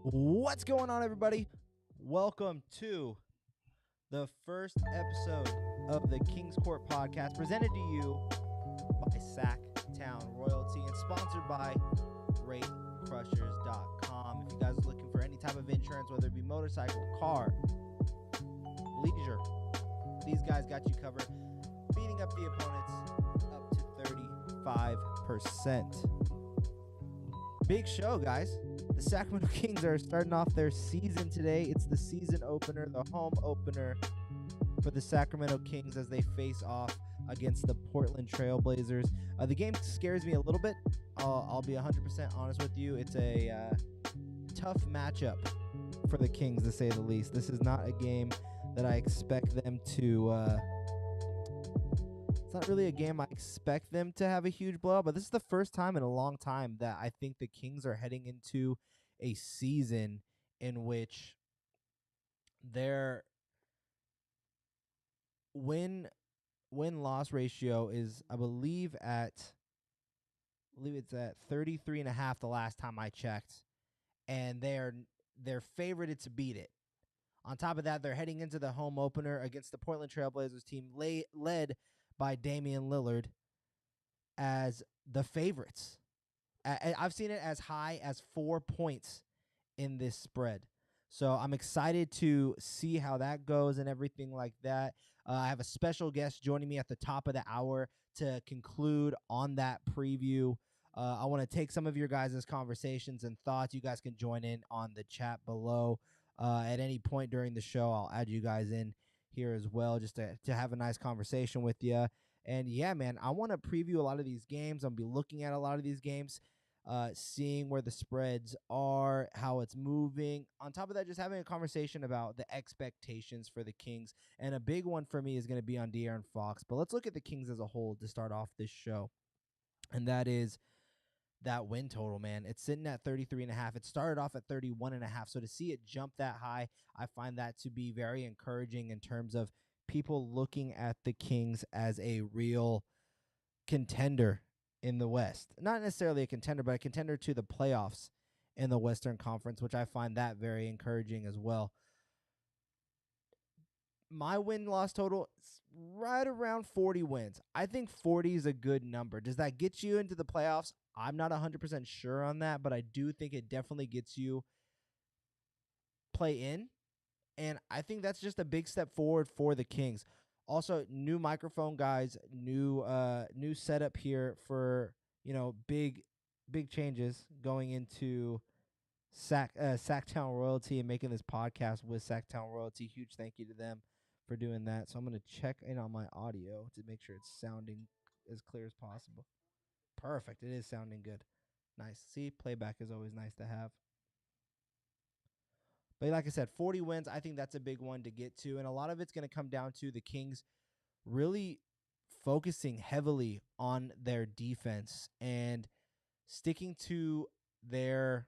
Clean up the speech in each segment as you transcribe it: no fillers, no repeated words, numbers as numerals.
What's going on, everybody? Welcome to the first episode of the Kings Court podcast, presented to you by Sacktown Royalty and sponsored by RateCrushers.com. If you guys are looking for any type of insurance, whether it be motorcycle, car, leisure, these guys got you covered, beating up the opponents up to 35%. Big show, guys. The Sacramento Kings are starting off their season today. It's the season opener, the home opener for the Sacramento Kings as they face off against the Portland Trail Blazers. The game scares me a little bit. I'll be 100% honest with you. It's a tough matchup for the Kings, to say the least. This is not a game that I expect them to... It's not really a game I expect them to have a huge blowout, but this is the first time in a long time that I think the Kings are heading into a season in which their win-loss ratio is, I believe it's at 33.5 the last time I checked, and they're favorited to beat it. On top of that, they're heading into the home opener against the Portland Trail Blazers team led by Damian Lillard as the favorites. I've seen it as high as 4 points in this spread. So I'm excited to see how that goes and everything like that. I have a special guest joining me at the top of the hour to conclude on that preview. I want to take some of your guys' conversations and thoughts. You guys can join in on the chat below. At any point during the show, I'll add you guys in here as well, just to have a nice conversation with you. And yeah, man, I want to preview a lot of these games. I'll be looking at a lot of these games, seeing where the spreads are, how it's moving. On top of that, just having a conversation about the expectations for the Kings. And a big one for me is going to be on De'Aaron Fox. But let's look at the Kings as a whole to start off this show. And that is that win total, man. It's sitting at 33.5. It started off at 31.5. So to see it jump that high, I find that to be very encouraging in terms of people looking at the Kings as a real contender in the West. Not necessarily a contender, but a contender to the playoffs in the Western Conference, which I find that very encouraging as well. My win-loss total is right around 40 wins. I think 40 is a good number. Does that get you into the playoffs? I'm not 100% sure on that, but I do think it definitely gets you play in. And I think that's just a big step forward for the Kings. Also, new microphone, guys, new setup here for, big changes going into Sacktown Royalty and making this podcast with Sacktown Royalty. Huge thank you to them for doing that. So I'm going to check in on my audio to make sure it's sounding as clear as possible. Perfect. It is sounding good. Nice. See, playback is always nice to have. But like I said, 40 wins, I think that's a big one to get to. And a lot of it's going to come down to the Kings really focusing heavily on their defense and sticking to their,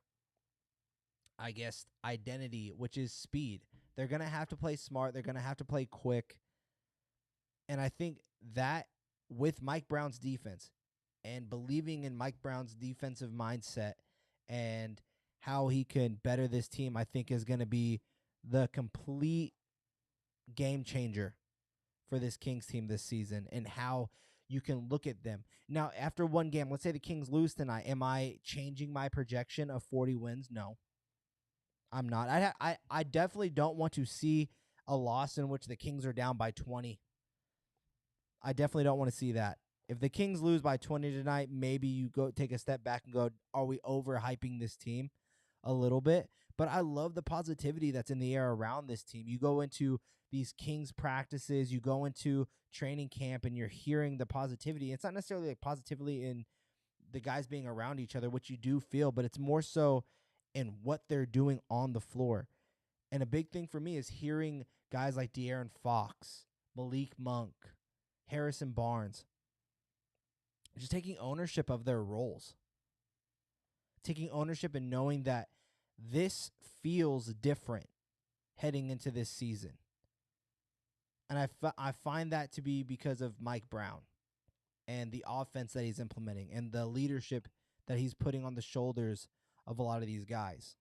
I guess, identity, which is speed. They're going to have to play smart. They're going to have to play quick. And I think that with Mike Brown's defense and believing in Mike Brown's defensive mindset and how he can better this team, I think is going to be the complete game changer for this Kings team this season and how you can look at them. Now, after one game, let's say the Kings lose tonight, am I changing my projection of 40 wins? No, I'm not. I definitely don't want to see a loss in which the Kings are down by 20. I definitely don't want to see that. If the Kings lose by 20 tonight, maybe you go take a step back and go, are we overhyping this team a little bit? But I love the positivity that's in the air around this team. You go into these Kings practices, you go into training camp, and you're hearing the positivity. It's not necessarily like positivity in the guys being around each other, which you do feel, but it's more so in what they're doing on the floor. And a big thing for me is hearing guys like De'Aaron Fox, Malik Monk, Harrison Barnes, just taking ownership of their roles. Taking ownership and knowing that this feels different heading into this season. And I find that to be because of Mike Brown and the offense that he's implementing and the leadership that he's putting on the shoulders of a lot of these guys.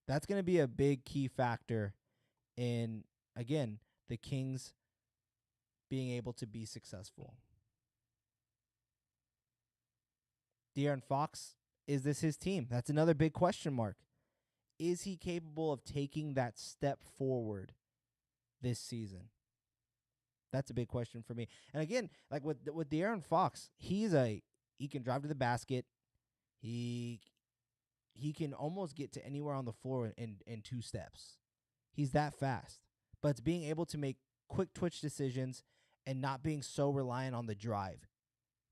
That's going to be a big key factor in, again, the Kings being able to be successful. De'Aaron Fox, is this his team? That's another big question mark. Is he capable of taking that step forward this season? That's a big question for me. And again, like with De'Aaron Fox, he can drive to the basket. He can almost get to anywhere on the floor in 2 steps. He's that fast. But it's being able to make quick twitch decisions and not being so reliant on the drive,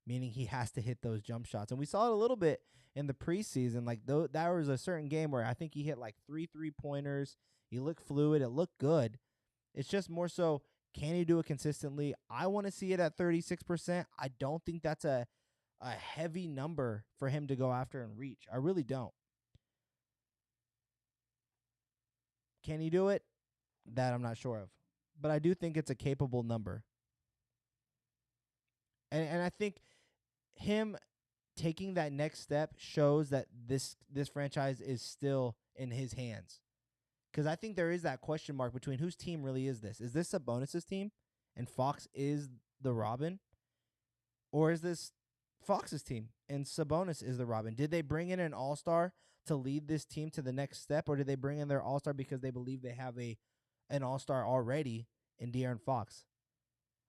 meaning he has to hit those jump shots. And we saw it a little bit in the preseason. Like, that was a certain game where I think he hit like 3 3-pointers. He looked fluid. It looked good. It's just more so, can he do it consistently? I want to see it at 36%. I don't think that's a heavy number for him to go after and reach. I really don't. Can he do it? That I'm not sure of. But I do think it's a capable number. And I think him taking that next step shows that this franchise is still in his hands. Because I think there is that question mark between whose team really is this? Is this Sabonis' team and Fox is the Robin? Or is this Fox's team and Sabonis is the Robin? Did they bring in an all-star to lead this team to the next step, or did they bring in their all-star because they believe they have an all-star already in De'Aaron Fox?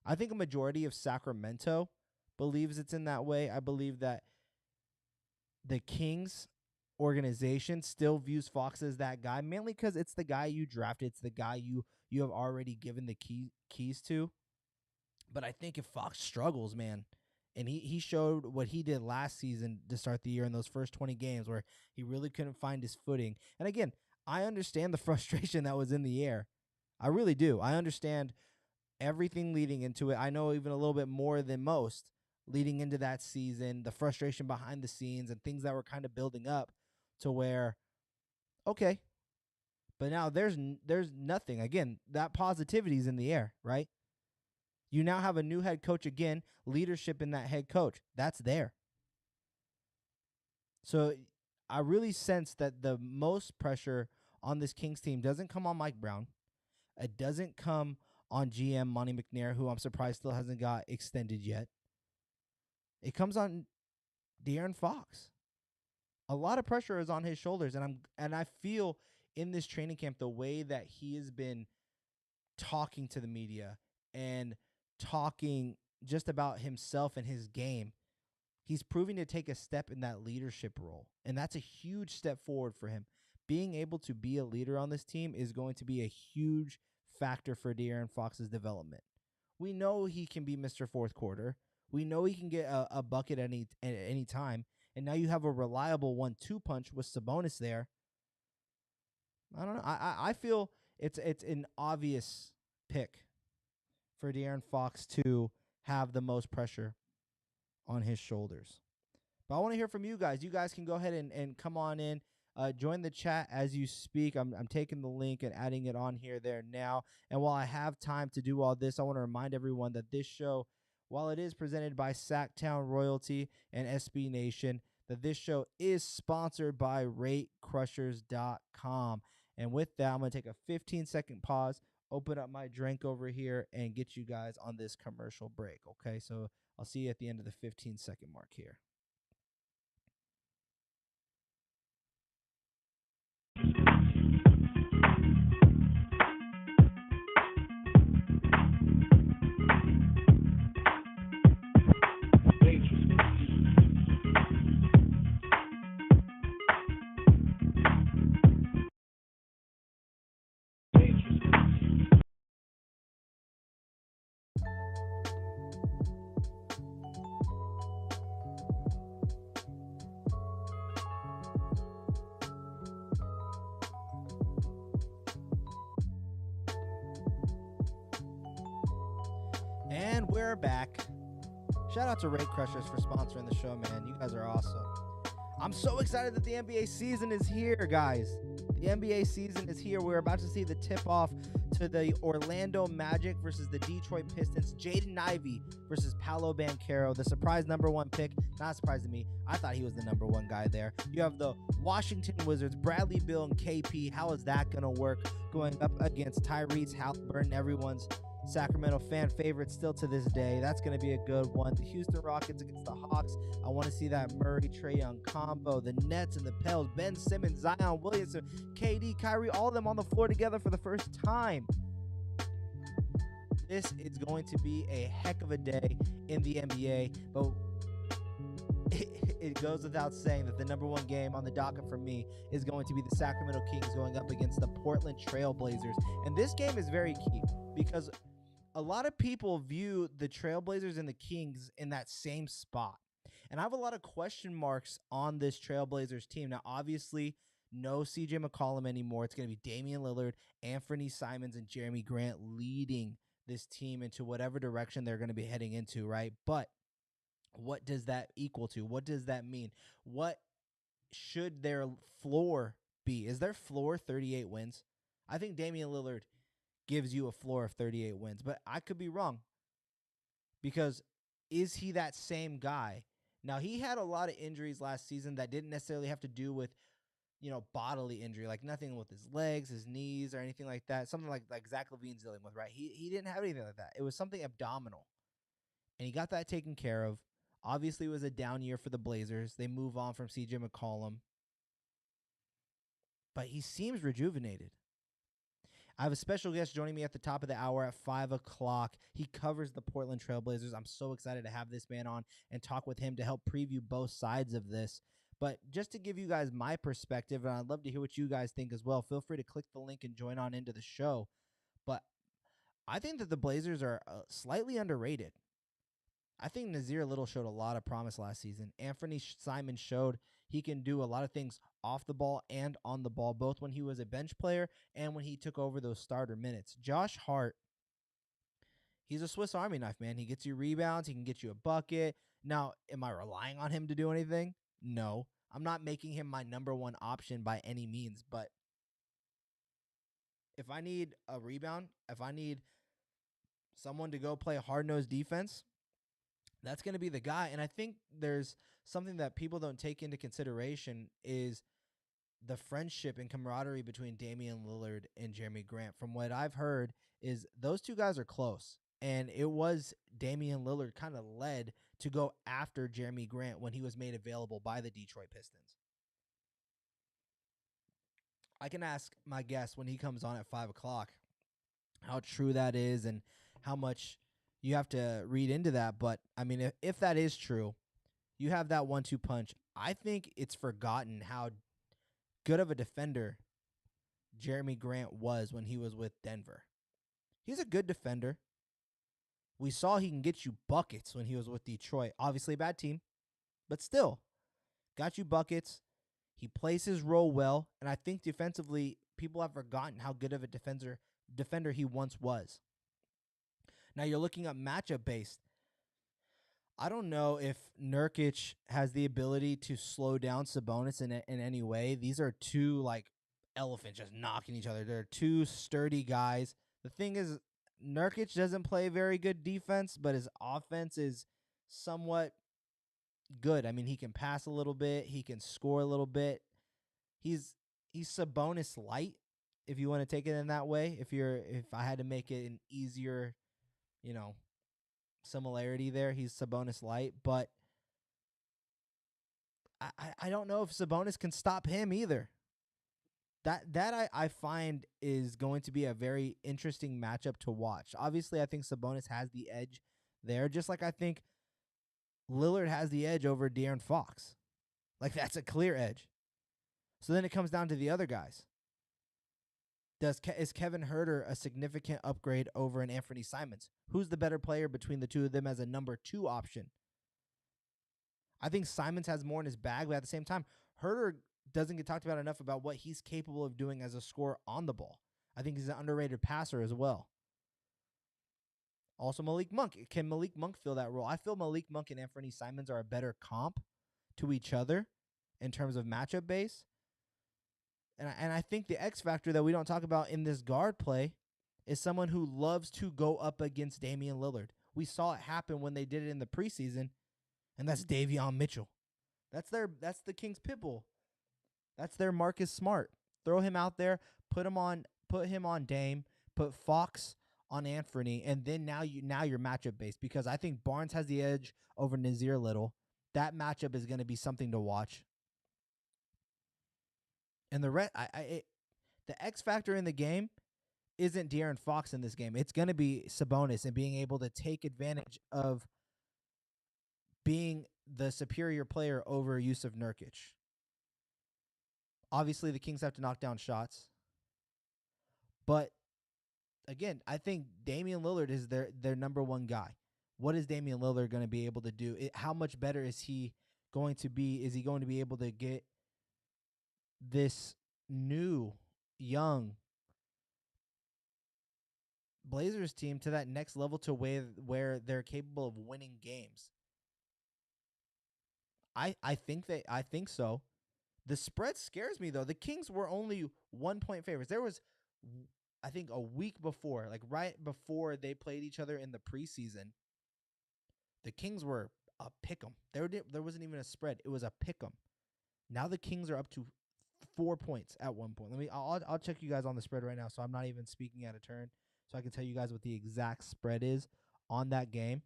I think a majority of Sacramento believes it's in that way. I believe that the Kings organization still views Fox as that guy, mainly because it's the guy you drafted. It's the guy you have already given the keys to. But I think if Fox struggles, man, and he showed what he did last season to start the year in those first 20 games where he really couldn't find his footing. And again, I understand the frustration that was in the air. I really do. I understand everything leading into it. I know even a little bit more than most leading into that season, the frustration behind the scenes and things that were kind of building up to where, okay, but now there's nothing. Again, that positivity is in the air, right? You now have a new head coach again, leadership in that head coach. That's there. So I really sense that the most pressure on this Kings team doesn't come on Mike Brown. It doesn't come on GM Monty McNair, who I'm surprised still hasn't got extended yet. It comes on De'Aaron Fox. A lot of pressure is on his shoulders, and I feel in this training camp the way that he has been talking to the media and talking just about himself and his game, he's proving to take a step in that leadership role, and that's a huge step forward for him. Being able to be a leader on this team is going to be a huge factor for De'Aaron Fox's development. We know he can be Mr. Fourth Quarter. We know he can get a bucket at any time. And now you have a reliable 1-2 punch with Sabonis there. I don't know. I feel it's an obvious pick for De'Aaron Fox to have the most pressure on his shoulders. But I want to hear from you guys. You guys can go ahead and come on in. Join the chat as you speak. I'm taking the link and adding it on there now. And while I have time to do all this, I want to remind everyone that this show, while it is presented by Sacktown Royalty and SB Nation, that this show is sponsored by RateCrushers.com. And with that, I'm going to take a 15-second pause, open up my drink over here, and get you guys on this commercial break. Okay, so I'll see you at the end of the 15-second mark here. And we're back. Shout out to Rate Crushers for sponsoring the show, man. You guys are awesome. I'm so excited that the NBA season is here, guys. The NBA season is here. We're about to see the tip-off to the Orlando Magic versus the Detroit Pistons. Jaden Ivey versus Paolo Banchero, the surprise #1 pick. Not surprising to me. I thought he was the #1 guy there. You have the Washington Wizards, Bradley Beal and KP. How is that going to work? Going up against Tyrese Halliburton, everyone's Sacramento fan favorite still to this day. That's going to be a good one. The Houston Rockets against the Hawks. I want to see that Murray-Trae Young combo. The Nets and the Pels. Ben Simmons, Zion Williamson, KD, Kyrie, all of them on the floor together for the first time. This is going to be a heck of a day in the NBA. But it goes without saying that the #1 game on the docket for me is going to be the Sacramento Kings going up against the Portland Trail Blazers. And this game is very key because a lot of people view the Trailblazers and the Kings in that same spot. And I have a lot of question marks on this Trailblazers team. Now, obviously, no CJ McCollum anymore. It's going to be Damian Lillard, Anthony Simons, and Jeremy Grant leading this team into whatever direction they're going to be heading into, right? But what does that equal to? What does that mean? What should their floor be? Is their floor 38 wins? I think Damian Lillard gives you a floor of 38 wins, but I could be wrong because is he that same guy? Now, he had a lot of injuries last season that didn't necessarily have to do with, bodily injury, like nothing with his legs, his knees, or anything like that. Something like Zach LaVine's dealing with, right? He didn't have anything like that. It was something abdominal, and he got that taken care of. Obviously, it was a down year for the Blazers. They move on from CJ McCollum, but he seems rejuvenated. I have a special guest joining me at the top of the hour at 5 o'clock. He covers the Portland Trailblazers. I'm so excited to have this man on and talk with him to help preview both sides of this. But just to give you guys my perspective, and I'd love to hear what you guys think as well, feel free to click the link and join on into the show. But I think that the Blazers are slightly underrated. I think Nazir Little showed a lot of promise last season. Anthony Simons showed he can do a lot of things off the ball and on the ball, both when he was a bench player and when he took over those starter minutes. Josh Hart, he's a Swiss Army knife, man. He gets you rebounds. He can get you a bucket. Now, am I relying on him to do anything? No. I'm not making him my #1 option by any means, but if I need a rebound, if I need someone to go play hard-nosed defense, that's going to be the guy. And I think there's something that people don't take into consideration is the friendship and camaraderie between Damian Lillard and Jeremy Grant. From what I've heard is those two guys are close. And it was Damian Lillard kind of led to go after Jeremy Grant when he was made available by the Detroit Pistons. I can ask my guest when he comes on at 5 o'clock how true that is and how much you have to read into that. But, I mean, if that is true, you have that 1-2 punch. I think it's forgotten how good of a defender Jeremy Grant was when he was with Denver. He's a good defender. We saw he can get you buckets when he was with Detroit. Obviously a bad team, but still got you buckets. He plays his role well, and I think defensively people have forgotten how good of a defender he once was. Now you're looking at matchup based. I don't know if Nurkic has the ability to slow down Sabonis in any way. These are two elephants just knocking each other. They're two sturdy guys. The thing is, Nurkic doesn't play very good defense, but his offense is somewhat good. I mean, he can pass a little bit. He can score a little bit. He's Sabonis light, if you want to take it in that way. If I had to make it an easier, similarity there, he's Sabonis light. But I don't know if Sabonis can stop him either. That I find is going to be a very interesting matchup to watch. Obviously, I think Sabonis has the edge there, just like I think Lillard has the edge over De'Aaron Fox. That's a clear edge. So then it comes down to the other guys. Is Kevin Huerter a significant upgrade over an Anthony Simons? Who's the better player between the two of them as a #2 option? I think Simons has more in his bag, but at the same time, Huerter doesn't get talked about enough about what he's capable of doing as a scorer on the ball. I think he's an underrated passer as well. Also, Malik Monk. Can Malik Monk fill that role? I feel Malik Monk and Anthony Simons are a better comp to each other in terms of matchup base. And I think the X factor that we don't talk about in this guard play is someone who loves to go up against Damian Lillard. We saw it happen when they did it in the preseason, and that's Davion Mitchell. That's the Kings pit bull. That's their Marcus Smart. Throw him out there, put him on Dame, put Fox on Anthony, and then now you're matchup based, because I think Barnes has the edge over Nazir Little. That matchup is going to be something to watch. And the X factor in the game isn't De'Aaron Fox in this game. It's going to be Sabonis and being able to take advantage of being the superior player over Yusuf Nurkic. Obviously, the Kings have to knock down shots. But, again, I think Damian Lillard is their number one guy. What is Damian Lillard going to be able to do? How much better is he going to be? Is he going to be able to get this new, young Blazers team to that next level to where they're capable of winning games? I think so. The spread scares me, though. The Kings were only 1-point favorites. There was, I think, a week before, like right before they played each other in the preseason, the Kings were a pick'em. There wasn't even a spread. It was a pick'em. Now the Kings are up to 4 points at one point. I'll check you guys on the spread right now, so I'm not even speaking out of turn, so I can tell you guys what the exact spread is on that game.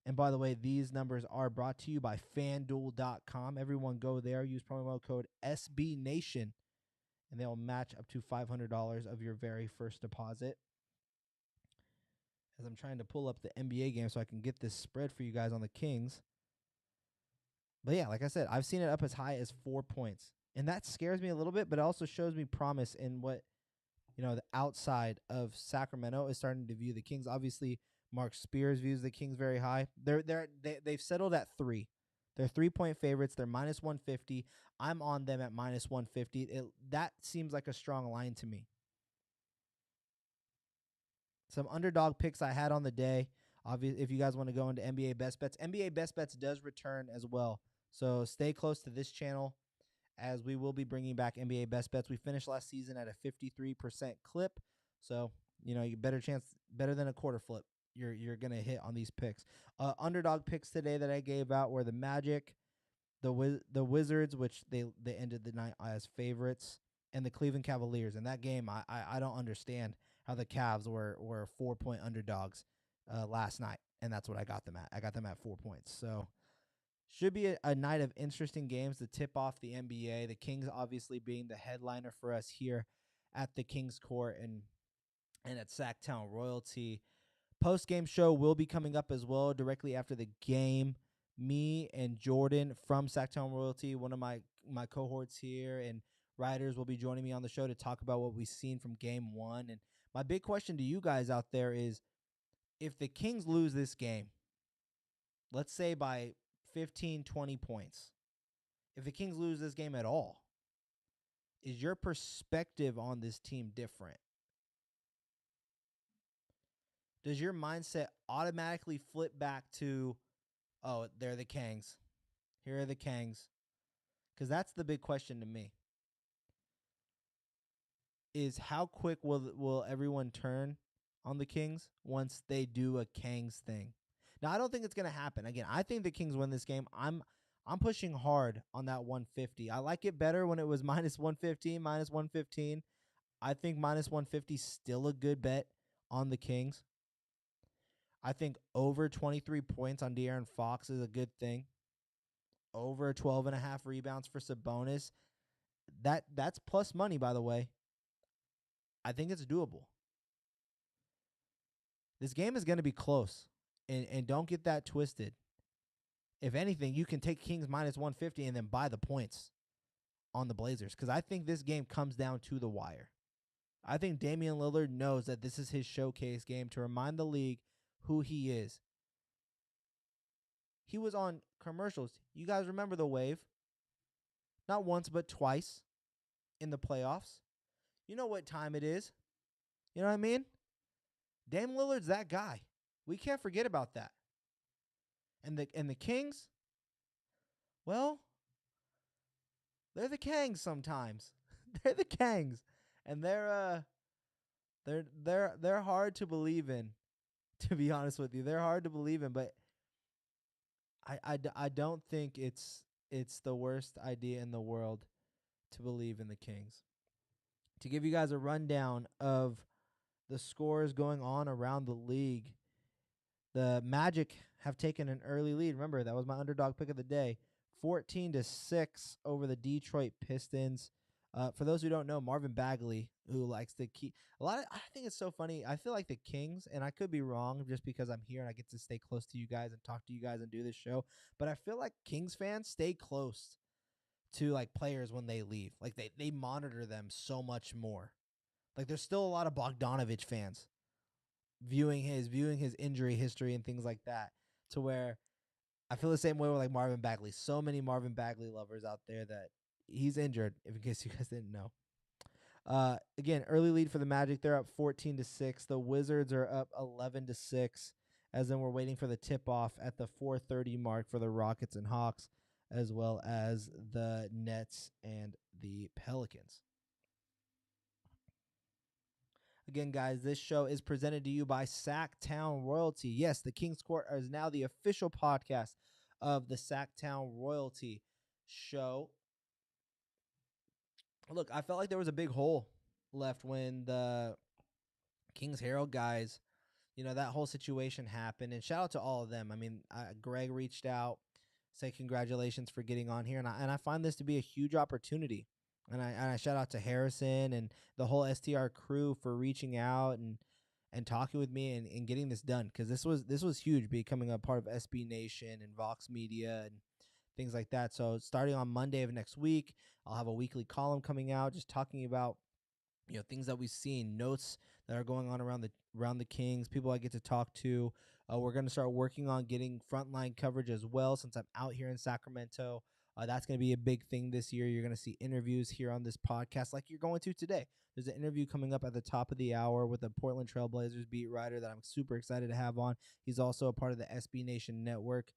And by the way, these numbers are brought to you by FanDuel.com. Everyone go there, use promo code SBNation, and they'll match up to $500 of your very first deposit. As I'm trying to pull up the NBA game so I can get this spread for you guys on the Kings. But yeah, like I said, I've seen it up as high as 4 points. And that scares me a little bit, but it also shows me promise in what, the outside of Sacramento is starting to view the Kings. Obviously, Mark Spears views the Kings very high. They've settled at 3. They're 3-point favorites. They're minus 150. I'm on them at minus 150. That seems like a strong line to me. Some underdog picks I had on the day. Obviously, if you guys want to go into NBA Best Bets, NBA Best Bets does return as well. So stay close to this channel, as we will be bringing back NBA Best Bets. We finished last season at a 53% clip. So, you better than a quarter flip. You're going to hit on these picks. Underdog picks today that I gave out were the Magic, the Wizards, which they ended the night as favorites, and the Cleveland Cavaliers. In that game, I don't understand how the Cavs were 4-point underdogs last night, and that's what I got them at. I got them at 4 points. So should be a night of interesting games to tip off the NBA. The Kings obviously being the headliner for us here at the Kings Court and at Sacktown Royalty. Post-game show will be coming up as well directly after the game. Me and Jordan from Sacktown Royalty, one of my cohorts here, and writers will be joining me on the show to talk about what we've seen from game 1. And my big question to you guys out there is, if the Kings lose this game, let's say by 15, 20 points, if the Kings lose this game at all, is your perspective on this team different? Does your mindset automatically flip back to, oh, they're the Kings. Here are the Kings. Because that's the big question to me. Is how quick will everyone turn on the Kings once they do a Kings thing? Now, I don't think it's going to happen. Again, I think the Kings win this game. I'm pushing hard on that 150. I like it better when it was minus 115, minus 115. I think minus 150 is still a good bet on the Kings. I think over 23 points on De'Aaron Fox is a good thing. Over 12.5 rebounds for Sabonis. That's plus money, by the way. I think it's doable. This game is going to be close, and don't get that twisted. If anything, you can take Kings minus 150 and then buy the points on the Blazers, because I think this game comes down to the wire. I think Damian Lillard knows that this is his showcase game to remind the league who he is. He was on commercials. You guys remember the wave? Not once, but twice in the playoffs. You know what time it is. You know what I mean? Dame Lillard's that guy. We can't forget about that. And the Kings, well, they're the Kangs sometimes. They're the Kangs. And they're They're hard to believe in. To be honest with you, they're hard to believe in, but I don't think it's the worst idea in the world to believe in the Kings. To give you guys a rundown of the scores going on around the league, the Magic have taken an early lead. Remember, that was my underdog pick of the day. 14-6 over the Detroit Pistons. For those who don't know, Marvin Bagley, who likes to keep I think it's so funny. I feel like the Kings, and I could be wrong just because I'm here and I get to stay close to you guys and talk to you guys and do this show, but I feel like Kings fans stay close to like players when they leave. Like they monitor them so much more. Like there's still a lot of Bogdanovich fans viewing his injury history and things like that, to where I feel the same way with like Marvin Bagley. So many Marvin Bagley lovers out there that he's injured, if in case you guys didn't know. Again, early lead for the Magic. They're up 14-6. The Wizards are up 11-6. As then we're waiting for the tip off at the 4:30 mark for the Rockets and Hawks, as well as the Nets and the Pelicans. Again, guys, this show is presented to you by Sacktown Royalty. Yes, the King's Court is now the official podcast of the Sacktown Royalty show. Look, I felt like there was a big hole left when the King's Herald guys, that whole situation happened. And shout out to all of them. I mean, Greg reached out, say congratulations for getting on here, and I find this to be a huge opportunity. And I shout out to Harrison and the whole STR crew for reaching out and talking with me and getting this done, because this was huge, becoming a part of SB Nation and Vox Media and things like that. So starting on Monday of next week, I'll have a weekly column coming out just talking about things that we've seen, notes that are going on around the Kings, people I get to talk to. We're going to start working on getting frontline coverage as well, since I'm out here in Sacramento. That's going to be a big thing this year. You're going to see interviews here on this podcast like you're going to today. There's an interview coming up at the top of the hour with a Portland Trailblazers beat writer that I'm super excited to have on. He's also a part of the SB Nation network.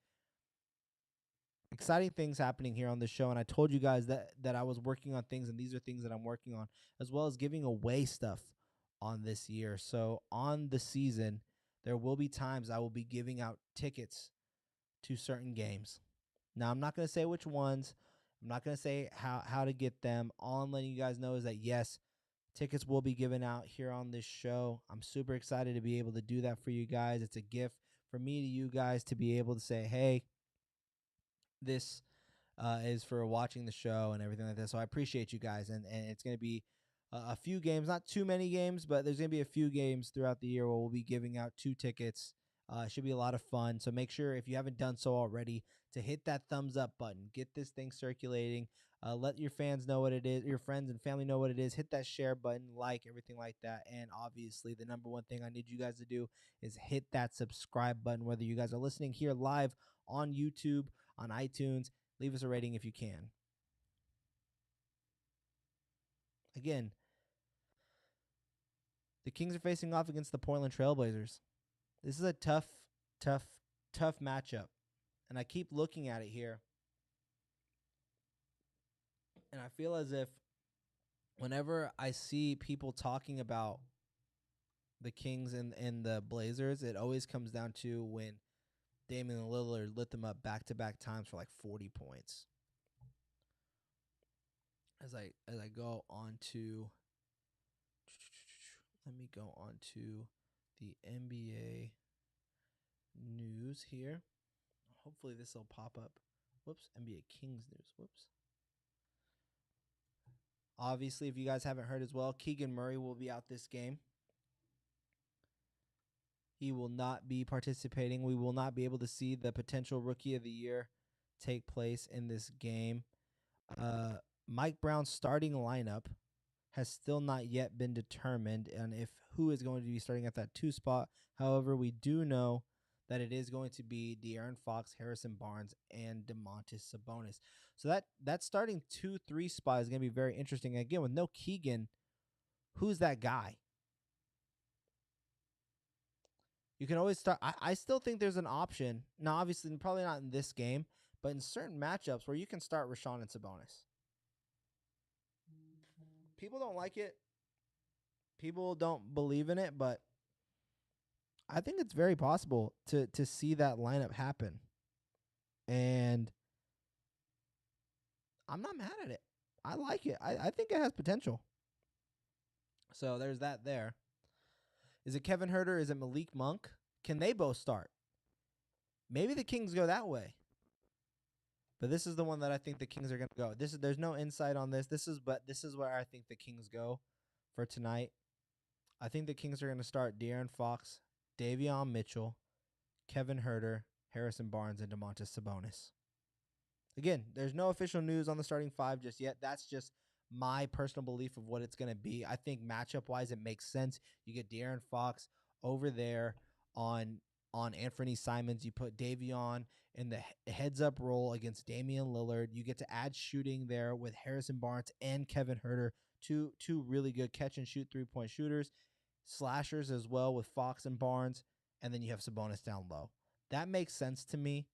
Exciting things happening here on the show, and I told you guys that I was working on things, and these are things that I'm working on, as well as giving away stuff on this year. So on the season, there will be times I will be giving out tickets to certain games. Now, I'm not going to say which ones. I'm not going to say how to get them. All I'm letting you guys know is that, yes, tickets will be given out here on this show. I'm super excited to be able to do that for you guys. It's a gift for me to you guys to be able to say, hey, this is for watching the show and everything like that. So I appreciate you guys. And it's going to be a few games, not too many games, but there's going to be a few games throughout the year where we'll be giving out 2 tickets. It should be a lot of fun. So make sure, if you haven't done so already, to hit that thumbs up button. Get this thing circulating. Let your fans know what it is, your friends and family know what it is. Hit that share button, like, everything like that. And obviously, the number one thing I need you guys to do is hit that subscribe button, whether you guys are listening here live on YouTube, on iTunes. Leave us a rating if you can. Again, the Kings are facing off against the Portland Trailblazers. This is a tough matchup. And I keep looking at it here, and I feel as if whenever I see people talking about the Kings and the Blazers, it always comes down to when Damian Lillard lit them up back-to-back times for like 40 points. As I go on to, let me go on to the NBA news here. Hopefully this will pop up. Whoops, NBA Kings news. Whoops. Obviously, if you guys haven't heard as well, Keegan Murray will be out this game. He will not be participating. We will not be able to see the potential Rookie of the Year take place in this game. Mike Brown's starting lineup has still not yet been determined, and if who is going to be starting at that 2 spot. However, we do know that it is going to be De'Aaron Fox, Harrison Barnes, and Domantas Sabonis. So that starting 2-3 spot is going to be very interesting. Again, with no Keegan, who's that guy? You can always start. I still think there's an option. Now, obviously, probably not in this game, but in certain matchups where you can start Rashawn and Sabonis. People don't like it. People don't believe in it, but I think it's very possible to see that lineup happen. And I'm not mad at it. I like it. I think it has potential. So there's that there. Is it Kevin Huerter? Is it Malik Monk? Can they both start? Maybe the Kings go that way. But this is the one that I think the Kings are going to go. There's no insight on this. This is where I think the Kings go for tonight. I think the Kings are going to start De'Aaron Fox, Davion Mitchell, Kevin Huerter, Harrison Barnes, and Domantas Sabonis. Again, there's no official news on the starting five just yet. That's just my personal belief of what it's going to be. I think matchup-wise, it makes sense. You get De'Aaron Fox over there on Anthony Simons. You put Davion in the heads-up role against Damian Lillard. You get to add shooting there with Harrison Barnes and Kevin Huerter, two really good catch-and-shoot three-point shooters, slashers as well with Fox and Barnes, and then you have Sabonis down low. That makes sense to me.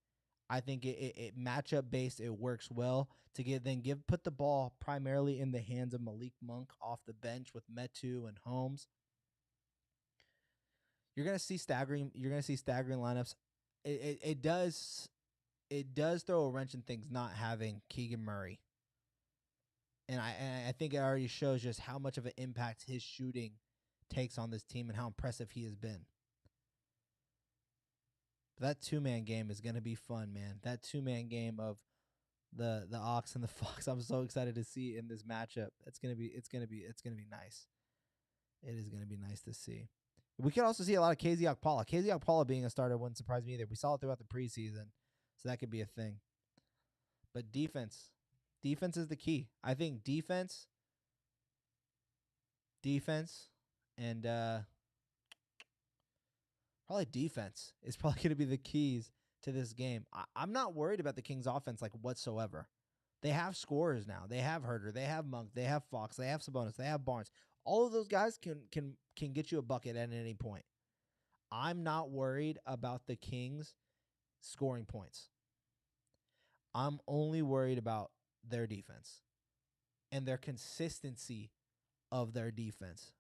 I think it matchup based, it works well to put the ball primarily in the hands of Malik Monk off the bench with Metu and Holmes. You're gonna see staggering lineups. It does throw a wrench in things not having Keegan Murray, and I think it already shows just how much of an impact his shooting takes on this team and how impressive he has been. That two-man game is going to be fun, man. That two-man game of the Ox and the Fox, I'm so excited to see in this matchup. It's going to be nice. It is going to be nice to see. We could also see a lot of KZ Okpala. KZ Okpala being a starter wouldn't surprise me either. We saw it throughout the preseason, so that could be a thing. But defense is the key. I think defense, and probably defense is probably going to be the keys to this game. I'm not worried about the Kings offense like whatsoever. They have scorers now. They have Huerter. They have Monk. They have Fox. They have Sabonis. They have Barnes. All of those guys can get you a bucket at any point. I'm not worried about the Kings scoring points. I'm only worried about their defense and their consistency of their defense.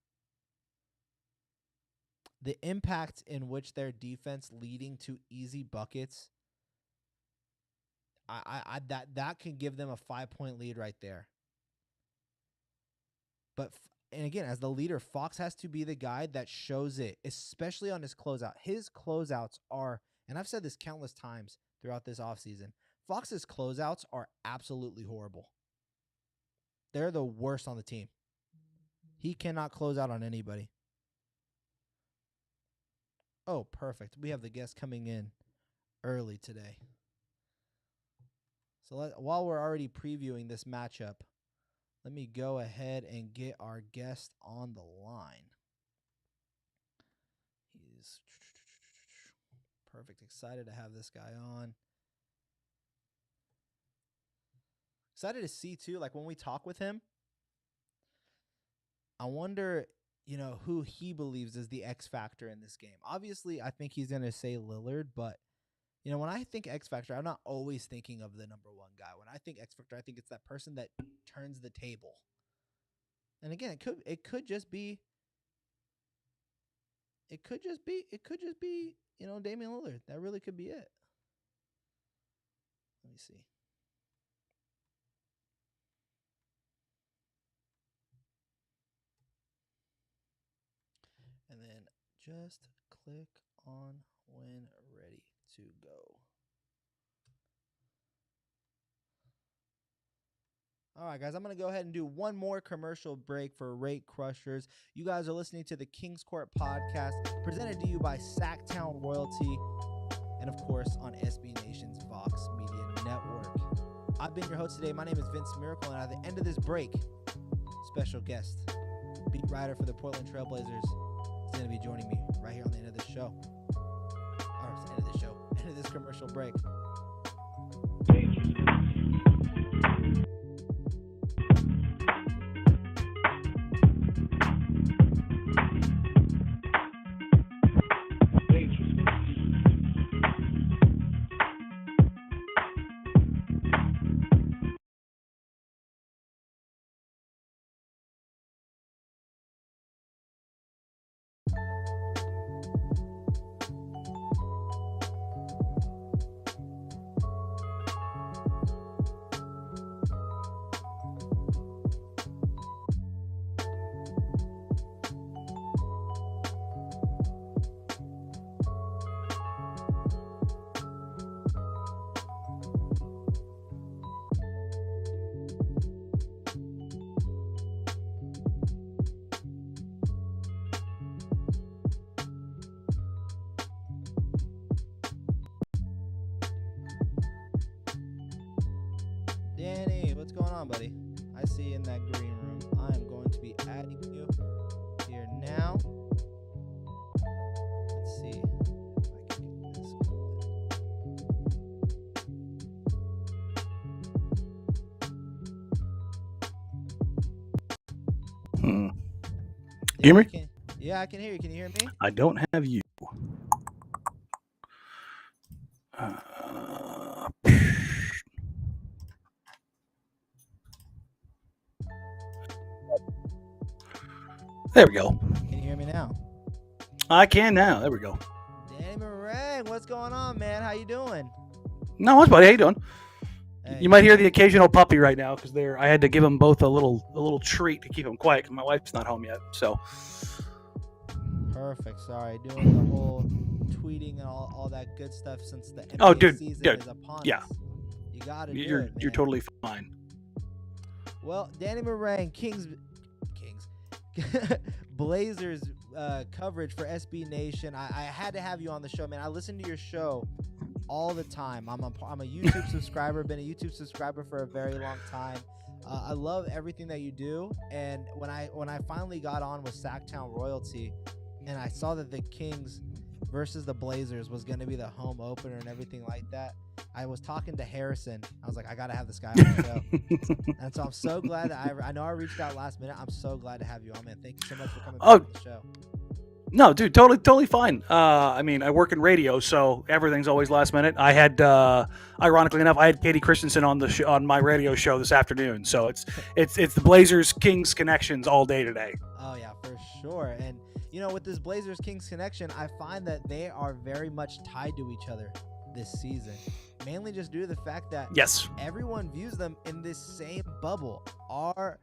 The impact in which their defense leading to easy buckets, that can give them a 5-point lead right there. But and again, as the leader, Fox has to be the guy that shows it, especially on his closeout. His closeouts are, and I've said this countless times throughout this offseason, Fox's closeouts are absolutely horrible. They're the worst on the team. He cannot close out on anybody. Oh, perfect. We have the guest coming in early today. So while we're already previewing this matchup, let me go ahead and get our guest on the line. He's perfect. Excited to have this guy on. Excited to see, too, like when we talk with him, I wonder, who he believes is the X factor in this game. Obviously, I think he's going to say Lillard, but, when I think X factor, I'm not always thinking of the number one guy. When I think X factor, I think it's that person that turns the table. And again, it could just be, Damian Lillard. That really could be it. Let me see. And then just click on when ready to go. All right, guys, I'm going to go ahead and do one more commercial break for Rate Crushers. You guys are listening to the Kings Court podcast, presented to you by Sacktown Royalty, and, of course, on SB Nation's Vox Media Network. I've been your host today. My name is Vince Miracle, and at the end of this break, special guest, beat writer for the Portland Trailblazers, is going to be joining me right here on the end of the show. Or end of the show, end of this commercial break. Danny, what's going on, buddy? I see you in that green room. I am going to be adding you here now. Let's see if I can get this going. Hear me? I can hear you. Can you hear me? I don't have you. There we go. Can you hear me now? I can now. There we go. Danny Meringue, what's going on, man? How you doing? No, what's buddy? How you doing? Hey. You might hear the occasional puppy right now because I had to give them both a little treat to keep them quiet because my wife's not home yet. So. Perfect. Sorry, doing the whole tweeting and all that good stuff since the NBA season is upon us. You gotta do it, man. You're totally fine. Well, Danny Meringue, Kings, Blazers coverage for SB Nation. I had to have you on the show, man. I listen to your show all the time. I'm a YouTube subscriber. Been a YouTube subscriber for a very long time. I love everything that you do. And when I finally got on with Sacktown Royalty, and I saw that the Kings versus the Blazers was going to be the home opener and everything like that, I was talking to Harrison. I was like, I got to have this guy on the show. And so I'm so glad that I know I reached out last minute. I'm so glad to have you on, man. Thank you so much for coming back on the show. No, dude, totally fine. I mean, I work in radio, so everything's always last minute. I had, ironically enough, I had Katie Christensen on the on my radio show this afternoon. So it's the Blazers Kings connections all day today. Oh yeah, for sure. And you know, with this Blazers Kings connection, I find that they are very much tied to each other this season, mainly just due to the fact that everyone views them in this same bubble. Are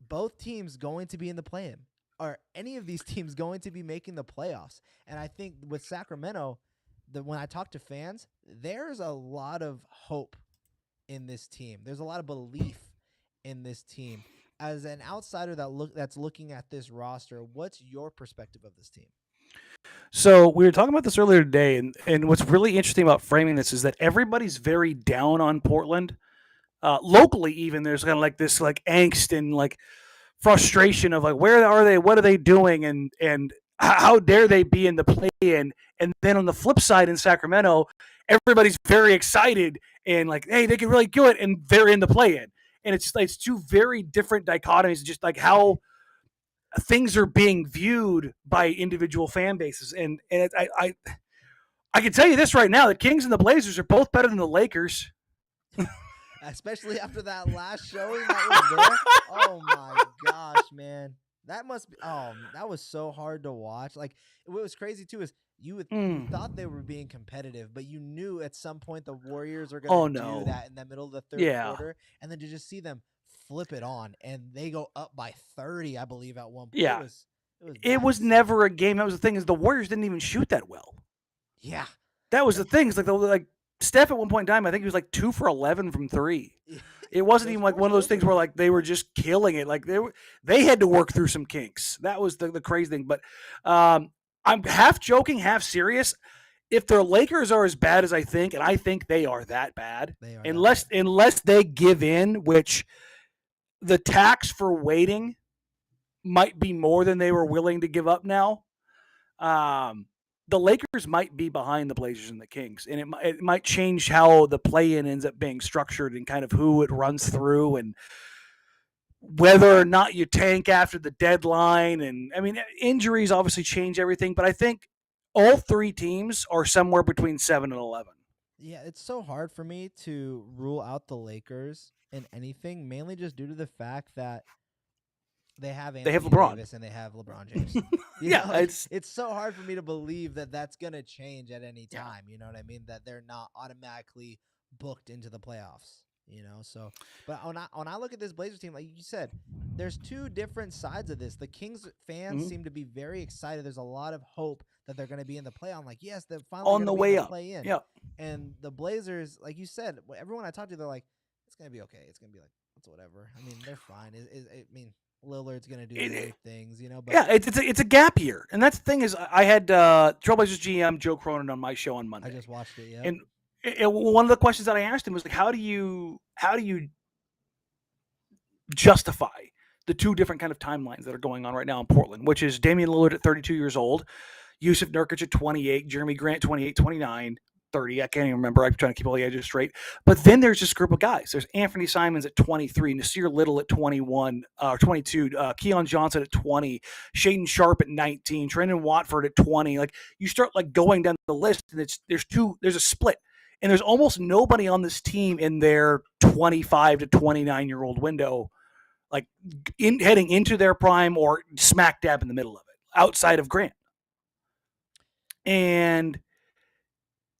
both teams going to be in the play-in? Are any of these teams going to be making the playoffs? And I think with Sacramento, when I talk to fans, there's a lot of hope in this team. There's a lot of belief in this team. As an outsider that's looking at this roster, what's your perspective of this team? So we were talking about this earlier today, and what's really interesting about framing this is that everybody's very down on Portland. Locally, even there's kind of like this like angst and like frustration of like, where are they? What are they doing? And how dare they be in the play-in? And then on the flip side in Sacramento, everybody's very excited and like, hey, they can really do it, and they're in the play-in. And it's two very different dichotomies, just like how things are being viewed by individual fan bases. And I can tell you this right now: the Kings and the Blazers are both better than the Lakers. Especially after that last showing that was there. Oh my gosh, man. That must be that was so hard to watch. Like, what was crazy too is you thought they were being competitive, but you knew at some point the Warriors are going to do that in the middle of the third quarter, and then to just see them flip it on, and they go up by 30, I believe, at one point. Yeah, it was never a game. That was the thing, is the Warriors didn't even shoot that well. Yeah, that was the thing. It's like Steph at one point in time, I think he was like 2 for 11 from three. It wasn't even like one of those things where like they were just killing it. Like they had to work through some kinks. That was the crazy thing. But I'm half joking, half serious. If the Lakers are as bad as I think, and I think they are that bad, unless they give in, which the tax for waiting might be more than they were willing to give up now. The Lakers might be behind the Blazers and the Kings, and it might change how the play-in ends up being structured and kind of who it runs through and whether or not you tank after the deadline. And I mean, injuries obviously change everything, but I think all three teams are somewhere between 7 and 11. Yeah, it's so hard for me to rule out the Lakers in anything, mainly just due to the fact that they have LeBron Davis and they have LeBron James. It's so hard for me to believe that that's going to change at any time. You know what I mean? That they're not automatically booked into the playoffs. You know, so but when I look at this Blazers team, like you said, there's two different sides of this. The Kings fans seem to be very excited. There's a lot of hope that they're going to be in the play. I'm like, yes, they're finally on the way up. Play in. Yeah. And the Blazers, like you said, everyone I talked to, they're like, it's going to be okay. It's going to be like, it's whatever. I mean, they're fine. I mean, Lillard's going to do great things, you know. But yeah, it's a gap year. And that's the thing is, I had Trailblazers GM Joe Cronin on my show on Monday. I just watched it, yeah. And one of the questions that I asked him was like, how do you justify the two different kind of timelines that are going on right now in Portland, which is Damian Lillard at 32 years old, Yusuf Nurkic at 28, Jeremy Grant 28, 29, 30. I can't even remember. I'm trying to keep all the edges straight. But then there's this group of guys. There's Anthony Simons at 23, Nasir Little at 21, 22, Keon Johnson at 20, Shaedon Sharp at 19, Trendon Watford at 20. Like you start like going down the list, and there's a split. And there's almost nobody on this team in their 25 to 29-year-old window, like heading into their prime or smack dab in the middle of it, outside of Grant. And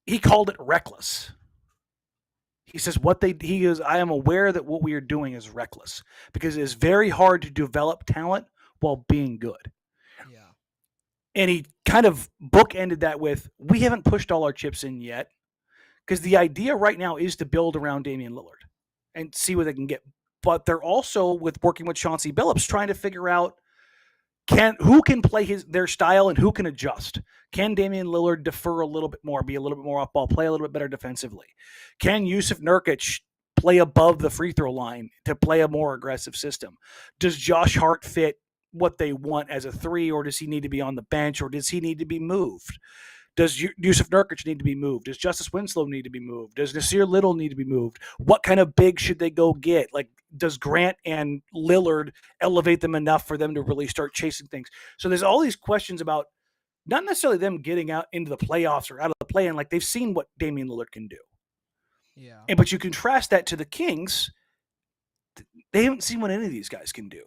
he called it reckless. He says I am aware that what we are doing is reckless because it is very hard to develop talent while being good. Yeah. And he kind of bookended that with, we haven't pushed all our chips in yet because the idea right now is to build around Damian Lillard and see what they can get. But they're also working with Chauncey Billups trying to figure out who can play their style and who can adjust. Can Damian Lillard defer a little bit more, be a little bit more off ball, play a little bit better defensively? Can Yusuf Nurkic play above the free throw line to play a more aggressive system? Does Josh Hart fit what they want as a three, or does he need to be on the bench, or does he need to be moved? Does Yusuf Nurkic need to be moved? Does Justice Winslow need to be moved? Does Nasir Little need to be moved? What kind of big should they go get? Like, does Grant and Lillard elevate them enough for them to really start chasing things? So there's all these questions about not necessarily them getting out into the playoffs or out of the play-in. Like, they've seen what Damian Lillard can do. Yeah. But you contrast that to the Kings. They haven't seen what any of these guys can do.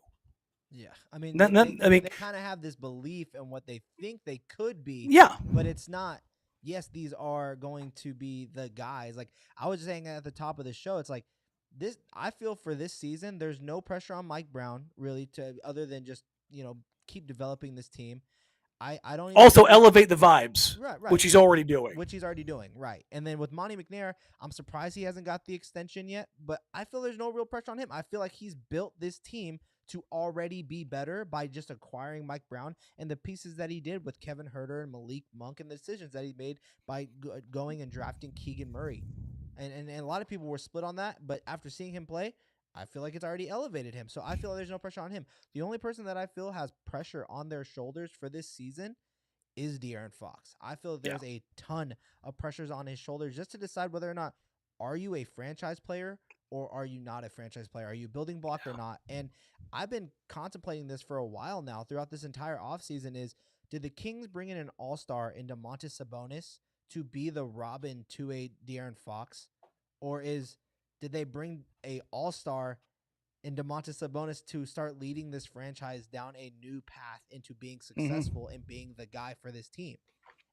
Yeah, I mean, they kind of have this belief in what they think they could be. Yeah, but it's not. Yes, these are going to be the guys. Like I was saying at the top of the show, it's like this. I feel for this season, there's no pressure on Mike Brown really other than just keep developing this team. I don't even also elevate the vibes, right, which he's already doing. Right. And then with Monty McNair, I'm surprised he hasn't got the extension yet. But I feel there's no real pressure on him. I feel like he's built this team to already be better by just acquiring Mike Brown and the pieces that he did with Kevin Huerter and Malik Monk and the decisions that he made by going and drafting Keegan Murray. And a lot of people were split on that, but after seeing him play, I feel like it's already elevated him. So I feel like there's no pressure on him. The only person that I feel has pressure on their shoulders for this season is De'Aaron Fox. I feel there's a ton of pressures on his shoulders just to decide whether or not are you a franchise player or are you not a franchise player? Are you a building block or not? And I've been contemplating this for a while now throughout this entire offseason is, did the Kings bring in an all-star in Domantas Sabonis to be the Robin to a De'Aaron Fox? Or did they bring a all-star in Domantas Sabonis to start leading this franchise down a new path into being successful and being the guy for this team?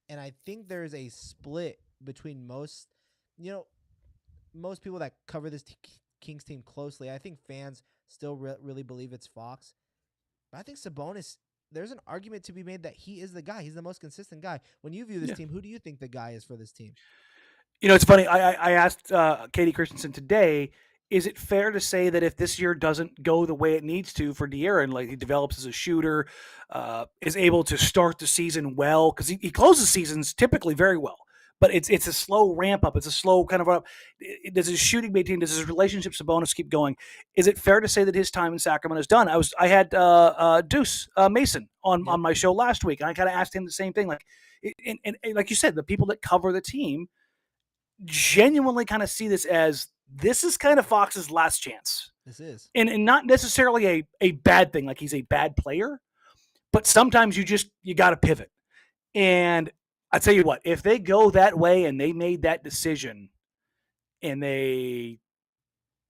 And I think there's a split between most people that cover this Kings team closely. I think fans still really believe it's Fox. But I think Sabonis, there's an argument to be made that he is the guy. He's the most consistent guy. When you view this team, who do you think the guy is for this team? It's funny. I asked Katie Christensen today, is it fair to say that if this year doesn't go the way it needs to for De'Aaron, like he develops as a shooter, is able to start the season well, because he closes seasons typically very well, but it's a slow ramp up. It's a slow kind of does his shooting maintain? Does his relationships with bonus keep going? Is it fair to say that his time in Sacramento is done? I had Deuce Mason on my show last week, and I kind of asked him the same thing. Like, and like you said, the people that cover the team genuinely kind of see this is kind of Fox's last chance. This is. And not necessarily a bad thing, like he's a bad player, but sometimes you got to pivot. And I tell you what, if they go that way and they made that decision and they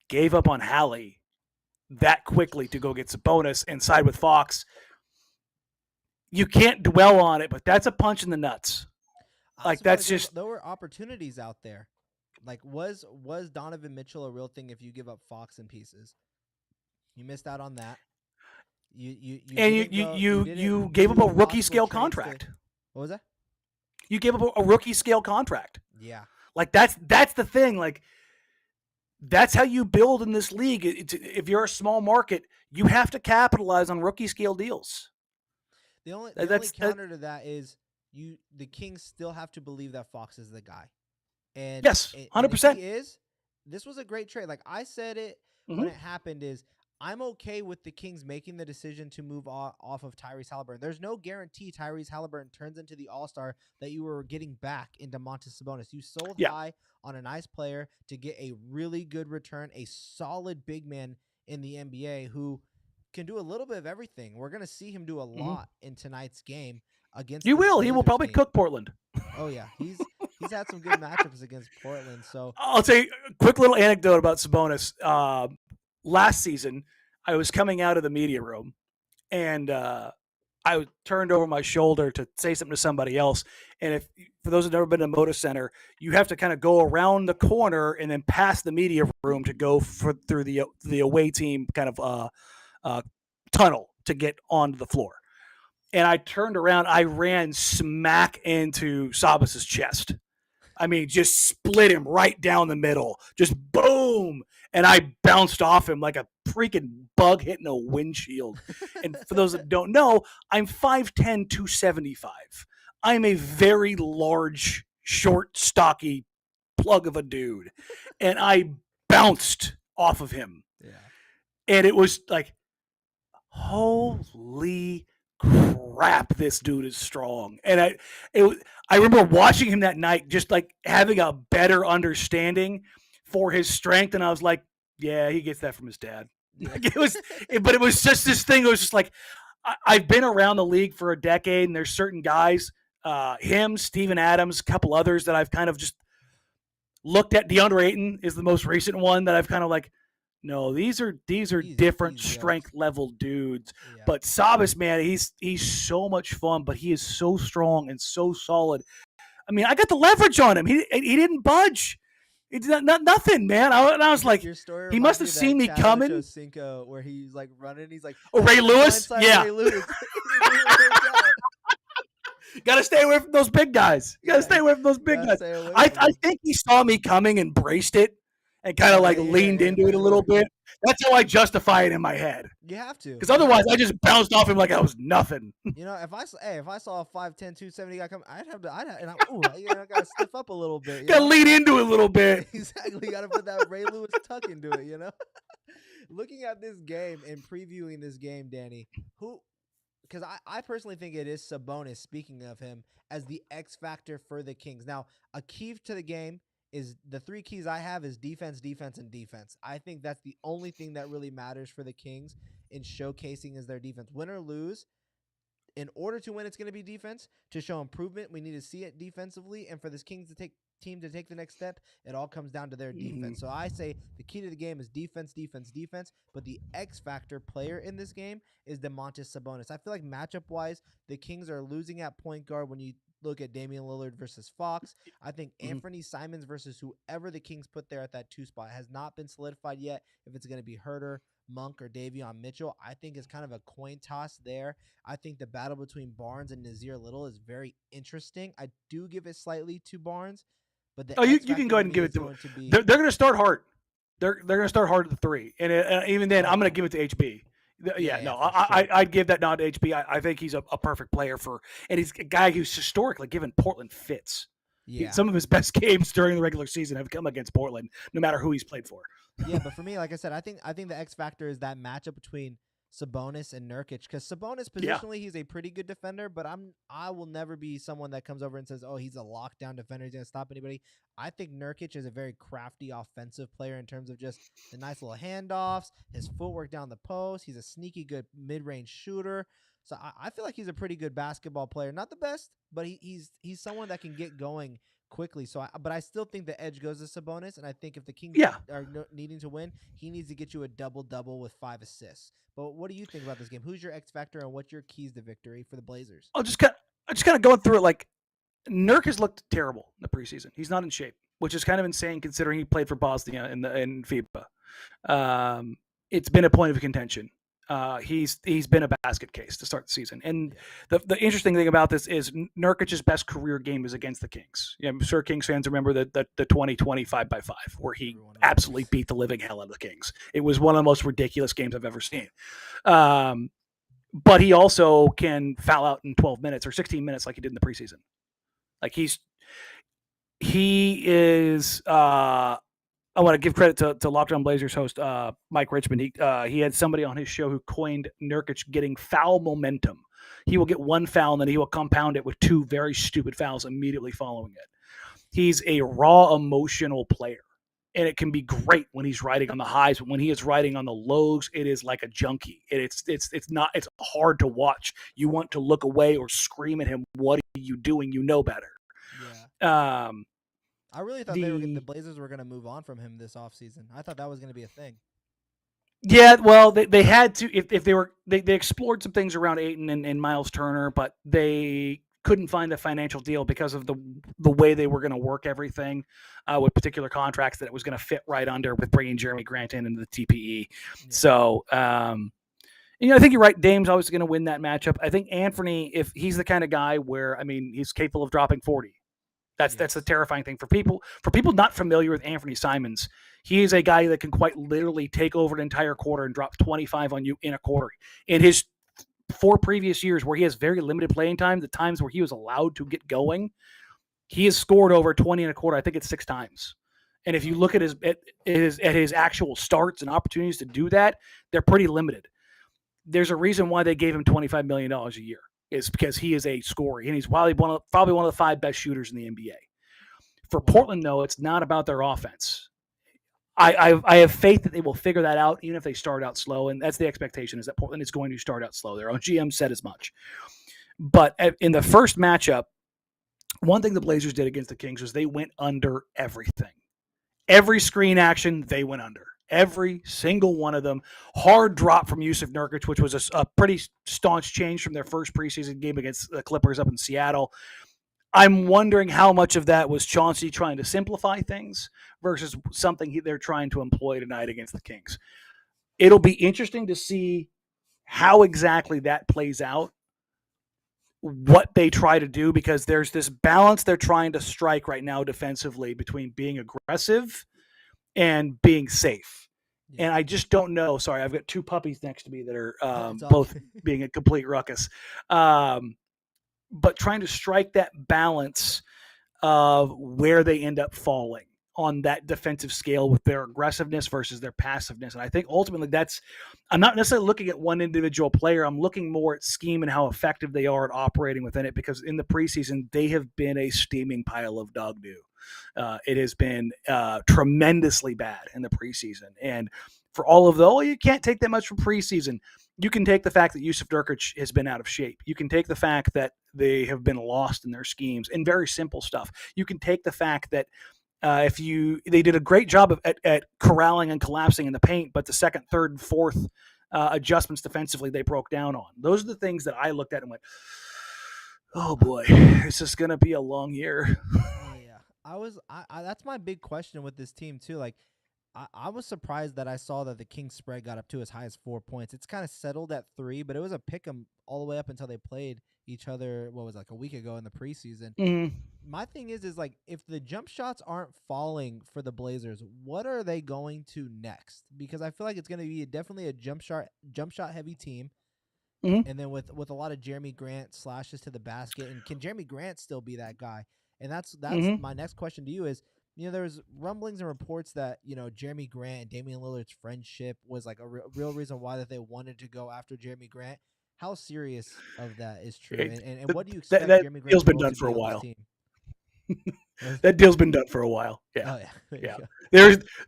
gave up on Hallie that quickly to go get Sabonis and side with Fox, you can't dwell on it, but that's a punch in the nuts. Like, that's just... There were opportunities out there. Like, was Donovan Mitchell a real thing if you give up Fox in pieces? You missed out on that. You gave up a rookie scale contract. What was that? You gave up a rookie scale contract. Yeah. Like, that's the thing. Like, that's how you build in this league. If you're a small market, you have to capitalize on rookie scale deals. The only counter to that is the Kings still have to believe that Fox is the guy. And Yes, and if he 100%. is, this was a great trade. Like I said it when Mm-hmm. it happened is I'm okay with the Kings making the decision to move off of Tyrese Halliburton. There's no guarantee Tyrese Halliburton turns into the all-star that you were getting back in Domantas Sabonis. You sold Yeah. high on a nice player to get a really good return, a solid big man in the NBA who can do a little bit of everything. We're going to see him do a Mm-hmm. lot in tonight's game against You this will. He will Blazers probably team. cook Portland. Oh yeah, he's had some good matchups against Portland. So I'll tell you a quick little anecdote about Sabonis. Last season, I was coming out of the media room, and I turned over my shoulder to say something to somebody else. And if for those who've never been to Moda Center, you have to kind of go around the corner and then past the media room to go through the away team kind of tunnel to get onto the floor. And I turned around, I ran smack into Sabas's chest. I mean, just split him right down the middle. Just boom. And I bounced off him like a freaking bug hitting a windshield. And for those that don't know, I'm 5'10", 275. I'm a very large, short, stocky plug of a dude. And I bounced off of him. yeah, And it was like, holy crap, this dude is strong. And I remember watching him that night, just like having a better understanding for his strength. And I was like, yeah, he gets that from his dad. Like but it was just this thing. It was just like, I've been around the league for a decade, and there's certain guys, him, Steven Adams, a couple others that I've kind of just looked at. DeAndre Ayton is the most recent one that I've kind of like, no, these are different strength level dudes. yeah. But Sabas, man, he's so much fun, but he is so strong and so solid. I mean, I got the leverage on him. He didn't budge. He did nothing, man. I was like, he must have seen me coming. Cinco where he's like running, he's like, oh, Ray Lewis, yeah. Ray Lewis. Got to stay away from those big guys. You got to stay away from those big guys. I think he saw me coming and braced it and kind of like leaned into it a little bit. That's how I justify it in my head. You have to. Because otherwise, I just bounced off him like I was nothing. You know, if I saw a 5'10", 270 guy come, I gotta stiff up a little bit. Gotta lean into it a little bit. Exactly. Gotta put that Ray Lewis tuck into it, you know? Looking at this game and previewing this game, Danny, because I personally think it is Sabonis, speaking of him, as the X factor for the Kings. Now, a key to the game is the three keys I have is defense, defense, and defense. I think that's the only thing that really matters for the Kings in showcasing is their defense. Win or lose, in order to win, it's going to be defense. To show improvement, we need to see it defensively. And for this Kings team to take the next step, it all comes down to their defense. So I say the key to the game is defense, defense, defense. But the X factor player in this game is Domantas Sabonis. I feel like matchup-wise, the Kings are losing at point guard when you look at Damian Lillard versus Fox. I think Anthony Simons versus whoever the Kings put there at that 2 spot has not been solidified yet. If it's going to be Herter, Monk, or Davion Mitchell, I think it's kind of a coin toss there. I think the battle between Barnes and Nazir Little is very interesting. I do give it slightly to Barnes, but you can go ahead and give it to him. They're going to start hard. They're going to start hard at the 3, and even then, I'm going to give it to HB. I'd give that nod to HB. I think he's a perfect player and he's a guy who's historically given Portland fits. Yeah. Some of his best games during the regular season have come against Portland, no matter who he's played for. Yeah, but for me, like I said, I think the X factor is that matchup between Sabonis and Nurkic, because Sabonis positionally he's a pretty good defender, but I will never be someone that comes over and says, oh, he's a lockdown defender, he's gonna stop anybody. I think Nurkic is a very crafty offensive player in terms of just the nice little handoffs, his footwork down the post. He's a sneaky good mid-range shooter. So I feel like he's a pretty good basketball player. Not the best, but he's someone that can get going quickly. But I still think the edge goes to Sabonis, and I think if the Kings are needing to win, he needs to get you a double-double with 5 assists. But what do you think about this game? Who's your X factor, and what's your keys to victory for the Blazers? I'm just kind of going through it. Like, Nurk has looked terrible in the preseason. He's not in shape, which is kind of insane considering he played for Bosnia in FIBA. It's been a point of contention. He's been a basket case to start the season. And the interesting thing about this is Nurkic's best career game is against the Kings. Yeah, I'm sure Kings fans remember the 2020 5x5 where he absolutely beat the living hell out of the Kings. It was one of the most ridiculous games I've ever seen. But he also can foul out in 12 minutes or 16 minutes like he did in the preseason. Like he is. I want to give credit to Locked On Blazers host Mike Richmond. He had somebody on his show who coined Nurkic getting foul momentum. He will get one foul and then he will compound it with two very stupid fouls immediately following it. He's a raw emotional player. And it can be great when he's riding on the highs, but when he is riding on the lows, it is like a junkie. It's hard to watch. You want to look away or scream at him. What are you doing? You know better. Yeah. I really thought the Blazers were going to move on from him this offseason. I thought that was going to be a thing. Yeah, well, they had to if they explored some things around Ayton and Miles Turner, but they couldn't find the financial deal because of the way they were going to work everything with particular contracts that it was going to fit right under with bringing Jeremy Grant in into the TPE. Yeah. So, I think you're right. Dame's always going to win that matchup. I think Anthony, if he's the kind of guy where, he's capable of dropping 40. That's the terrifying thing for people not familiar with Anthony Simons. He is a guy that can quite literally take over an entire quarter and drop 25 on you in a quarter. In his 4 previous years where he has very limited playing time, the times where he was allowed to get going, he has scored over 20 and a quarter. I think it's 6 times. And if you look at his actual starts and opportunities to do that, they're pretty limited. There's a reason why they gave him $25 million a year. Is because he is a scorer, and he's probably one of the 5 best shooters in the NBA. For Portland, though, it's not about their offense. I have faith that they will figure that out, even if they start out slow, and that's the expectation, is that Portland is going to start out slow. Their own GM said as much. But in the first matchup, one thing the Blazers did against the Kings was they went under everything. Every screen action, they went under. Every single one of them. Hard drop from Yusuf Nurkic, which was a pretty staunch change from their first preseason game against the Clippers up in Seattle. I'm wondering how much of that was Chauncey trying to simplify things versus something they're trying to employ tonight against the Kings. It'll be interesting to see how exactly that plays out, what they try to do, because there's this balance they're trying to strike right now defensively between being aggressive and being safe. Yeah. And I just don't know. Sorry, I've got 2 puppies next to me that are both being a complete ruckus. But trying to strike that balance of where they end up falling on that defensive scale with their aggressiveness versus their passiveness. And I think ultimately I'm not necessarily looking at one individual player. I'm looking more at scheme and how effective they are at operating within it, because in the preseason, they have been a steaming pile of dog doo. It has been tremendously bad in the preseason. And for all of you can't take that much from preseason. You can take the fact that Yusuf Nurkic has been out of shape. You can take the fact that they have been lost in their schemes and very simple stuff. You can take the fact that they did a great job at corralling and collapsing in the paint, but the second, third, and fourth adjustments defensively they broke down on. Those are the things that I looked at and went, oh boy, this is going to be a long year. Yeah, that's my big question with this team too. Like, I was surprised that I saw that the Kings spread got up to as high as 4 points. It's kind of settled at 3, but it was a pick 'em all the way up until they played each other. What was it, like a week ago in the preseason? Mm-hmm. My thing is like, if the jump shots aren't falling for the Blazers, what are they going to next? Because I feel like it's going to be definitely a jump shot heavy team. Mm-hmm. And then with a lot of Jeremy Grant slashes to the basket, and can Jeremy Grant still be that guy? And that's mm-hmm. my next question to you is, there was rumblings and reports that, Jeremy Grant and Damian Lillard's friendship was like a real reason why that they wanted to go after Jeremy Grant. How serious of that is true? And what do you expect Jeremy Grant deal's been done for a while. That deal's been done for a while. Yeah. Oh, yeah.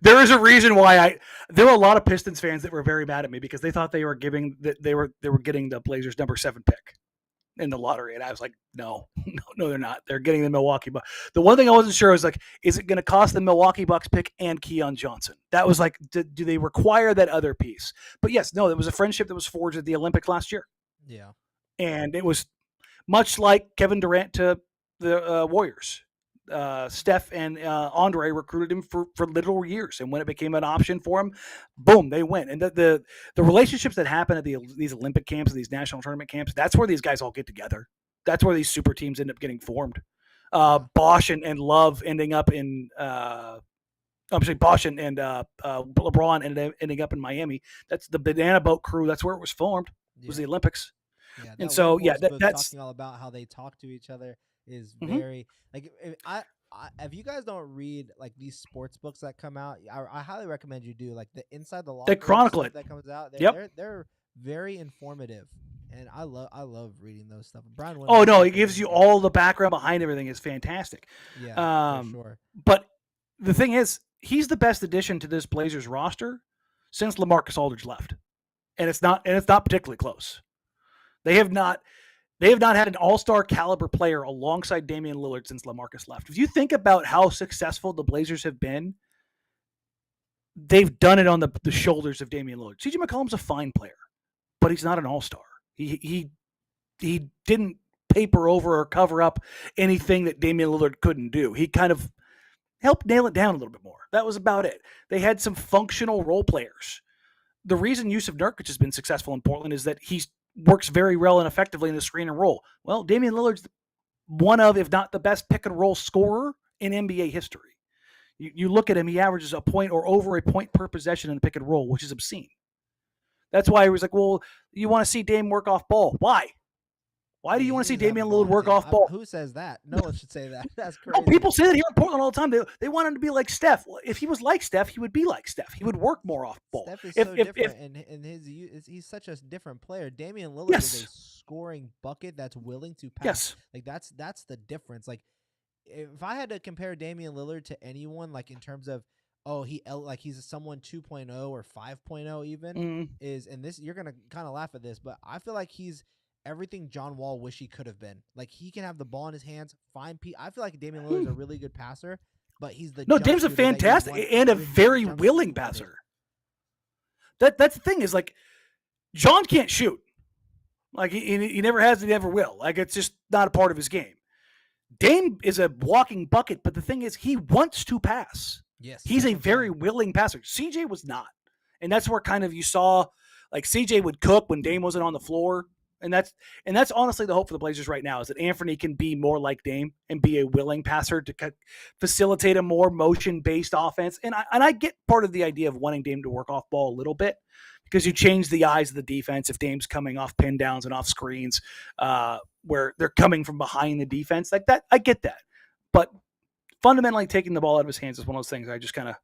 There is a reason why there were a lot of Pistons fans that were very mad at me because they thought they were getting the Blazers number 7 pick in the lottery. And I was like, no, they're not. They're getting the Milwaukee Bucks. The one thing I wasn't sure was like, is it going to cost the Milwaukee Bucks pick and Keon Johnson? That was like, do they require that other piece? But yes, no, it was a friendship that was forged at the Olympics last year. Yeah. And it was much like Kevin Durant to the Warriors. Steph and Andre recruited him for literal years, and when it became an option for him, boom, they went. And the relationships that happen at these Olympic camps and these national tournament camps, that's where these guys all get together. That's where these super teams end up getting formed. Bosch and Love ending up in Bosch and LeBron ending up in Miami. That's the Banana Boat crew. That's where it was formed. It was the Olympics. Yeah, and so that's talking all about how they talk to each other is very like if you guys don't read like these sports books that come out, I highly recommend you do. Like the Inside the They Locker Room chronicle stuff it. that comes out. Yep. They're very informative, and I love reading those stuff. Brian Oh Windhorst no, stuff it gives is you amazing. all the background behind everything. Is fantastic. Yeah, for sure. But the thing is, he's the best addition to this Blazers roster since LaMarcus Aldridge left, and it's not particularly close. They have not had an all-star caliber player alongside Damian Lillard since LaMarcus left. If you think about how successful the Blazers have been, they've done it on the shoulders of Damian Lillard. CJ McCollum's a fine player, but he's not an all-star. He didn't paper over or cover up anything that Damian Lillard couldn't do. He kind of helped nail it down a little bit more. That was about it. They had some functional role players. The reason Yusuf Nurkic has been successful in Portland is that he works very well and effectively in the screen and roll. Well, Damian Lillard's one of, if not the best pick and roll scorer in NBA history. You look at him, he averages a point or over a point per possession in the pick and roll, which is obscene. That's why he was like, well, you want to see Dame work off ball. Why? Why do you want to see Damian Lillard work off ball? Who says that? No one should say that. That's crazy. No, people say that here in Portland all the time. They want him to be like Steph. Well, if he was like Steph, he would be like Steph. He would work more off ball. Steph is so different, and he's such a different player. Damian Lillard is a scoring bucket that's willing to pass. Yes. Like that's the difference. Like if I had to compare Damian Lillard to anyone, like in terms of he's someone 2.0 or 5.0 even is, and this you're gonna kind of laugh at this, but I feel like he's everything John Wall wish he could have been. Like he can have the ball in his hands, I feel like Damian Lillard's a really good passer, but he's the Dame's a fantastic and a very willing passer. That's the thing is like John can't shoot. Like he never has, he never will. Like it's just not a part of his game. Dame is a walking bucket, but the thing is he wants to pass. Yes, he's a very willing passer. CJ was not, and that's where kind of you saw like CJ would cook when Dame wasn't on the floor. And that's honestly the hope for the Blazers right now is that Anthony can be more like Dame and be a willing passer to facilitate a more motion-based offense. And I get part of the idea of wanting Dame to work off ball a little bit because you change the eyes of the defense if Dame's coming off pin downs and off screens where they're coming from behind the defense like that. I get that. But fundamentally taking the ball out of his hands is one of those things I just kind of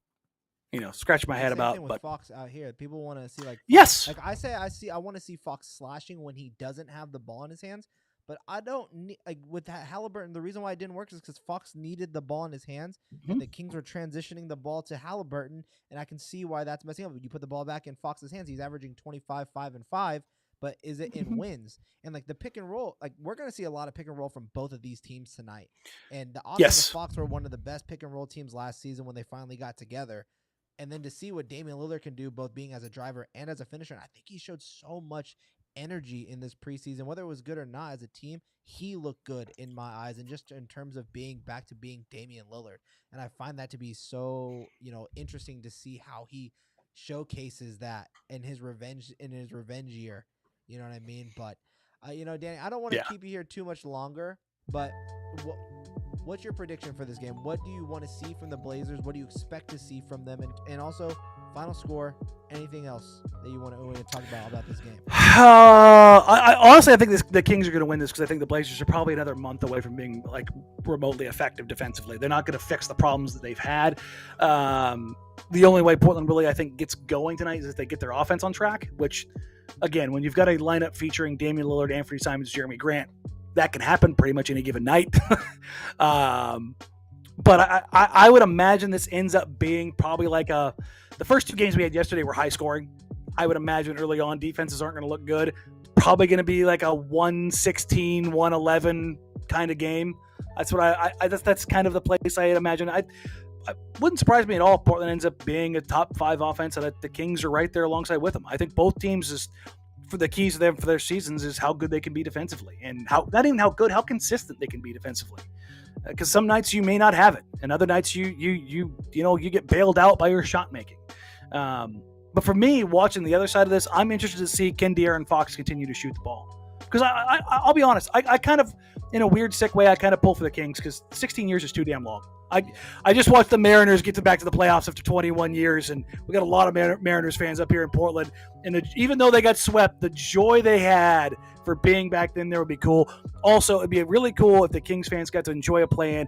scratch my head about. But Fox out here, people want to see like yes, like I want to see Fox slashing when he doesn't have the ball in his hands. But I don't need like with Halliburton. The reason why it didn't work is because Fox needed the ball in his hands, and the Kings were transitioning the ball to Halliburton, and I can see why that's messing up. You put the ball back in Fox's hands, he's averaging 25, 5, and 5. But is it in wins? And like the pick and roll, like we're gonna see a lot of pick and roll from both of these teams tonight. And the Austin and the Fox were one of the best pick and roll teams last season when they finally got together. And then to see what Damian Lillard can do, both being as a driver and as a finisher, I think he showed so much energy in this preseason. Whether it was good or not as a team, he looked good in my eyes, and just in terms of being back to being Damian Lillard. And I find that to be so, interesting to see how he showcases that in his revenge year. You know what I mean? But, Danny, I don't want to keep you here too much longer, but what's your prediction for this game? What do you want to see from the Blazers? What do you expect to see from them? And also, final score, anything else that you want to talk about this game? I honestly, I think the Kings are going to win this because I think the Blazers are probably another month away from being like remotely effective defensively. They're not going to fix the problems that they've had. The only way Portland really, I think, gets going tonight is if they get their offense on track, which, again, when you've got a lineup featuring Damian Lillard, Anthony Simons, Jeremy Grant, that can happen pretty much any given night. But I would imagine this ends up being probably like the first two games we had yesterday were high scoring. I would imagine early on defenses aren't going to look good. Probably going to be like a 116, 111 kind of game. That's what that's kind of the place I imagine. I wouldn't surprise me at all if Portland ends up being a top 5 offense and that the Kings are right there alongside with them. I think both teams for the keys to them for their seasons is how good they can be defensively and not even how good, how consistent they can be defensively. Because some nights you may not have it, and other nights you get bailed out by your shot making. But for me, watching the other side of this, I'm interested to see can De'Aaron Fox continue to shoot the ball. Because I'll be honest, I kind of, in a weird, sick way, I kind of pull for the Kings because 16 years is too damn long. I just watched the Mariners get back to the playoffs after 21 years, and we got a lot of Mariners fans up here in Portland. And even though they got swept, the joy they had for being back then there would be cool. Also, it'd be really cool if the Kings fans got to enjoy a play-in.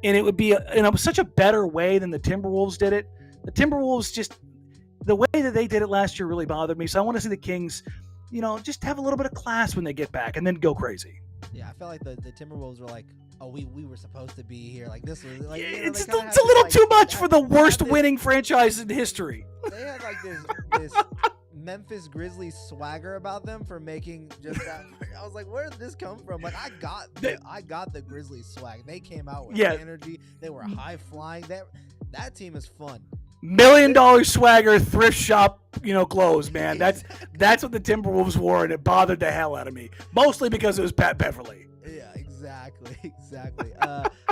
and it would be such a better way than the Timberwolves did it. The Timberwolves the way that they did it last year really bothered me. So I want to see the Kings, just have a little bit of class when they get back and then go crazy. Yeah, I felt like the Timberwolves were like, oh, we were supposed to be here. Like this was like it's a little too much for the worst winning franchise in history. They had like this Memphis Grizzlies swagger about them for making just that. I was like, where did this come from? Like I got the Grizzlies swag. They came out with energy. They were high flying. That team is fun. $1 million swagger thrift shop, clothes, man. That's what the Timberwolves wore, and it bothered the hell out of me. Mostly because it was Pat Beverly. Yeah, exactly.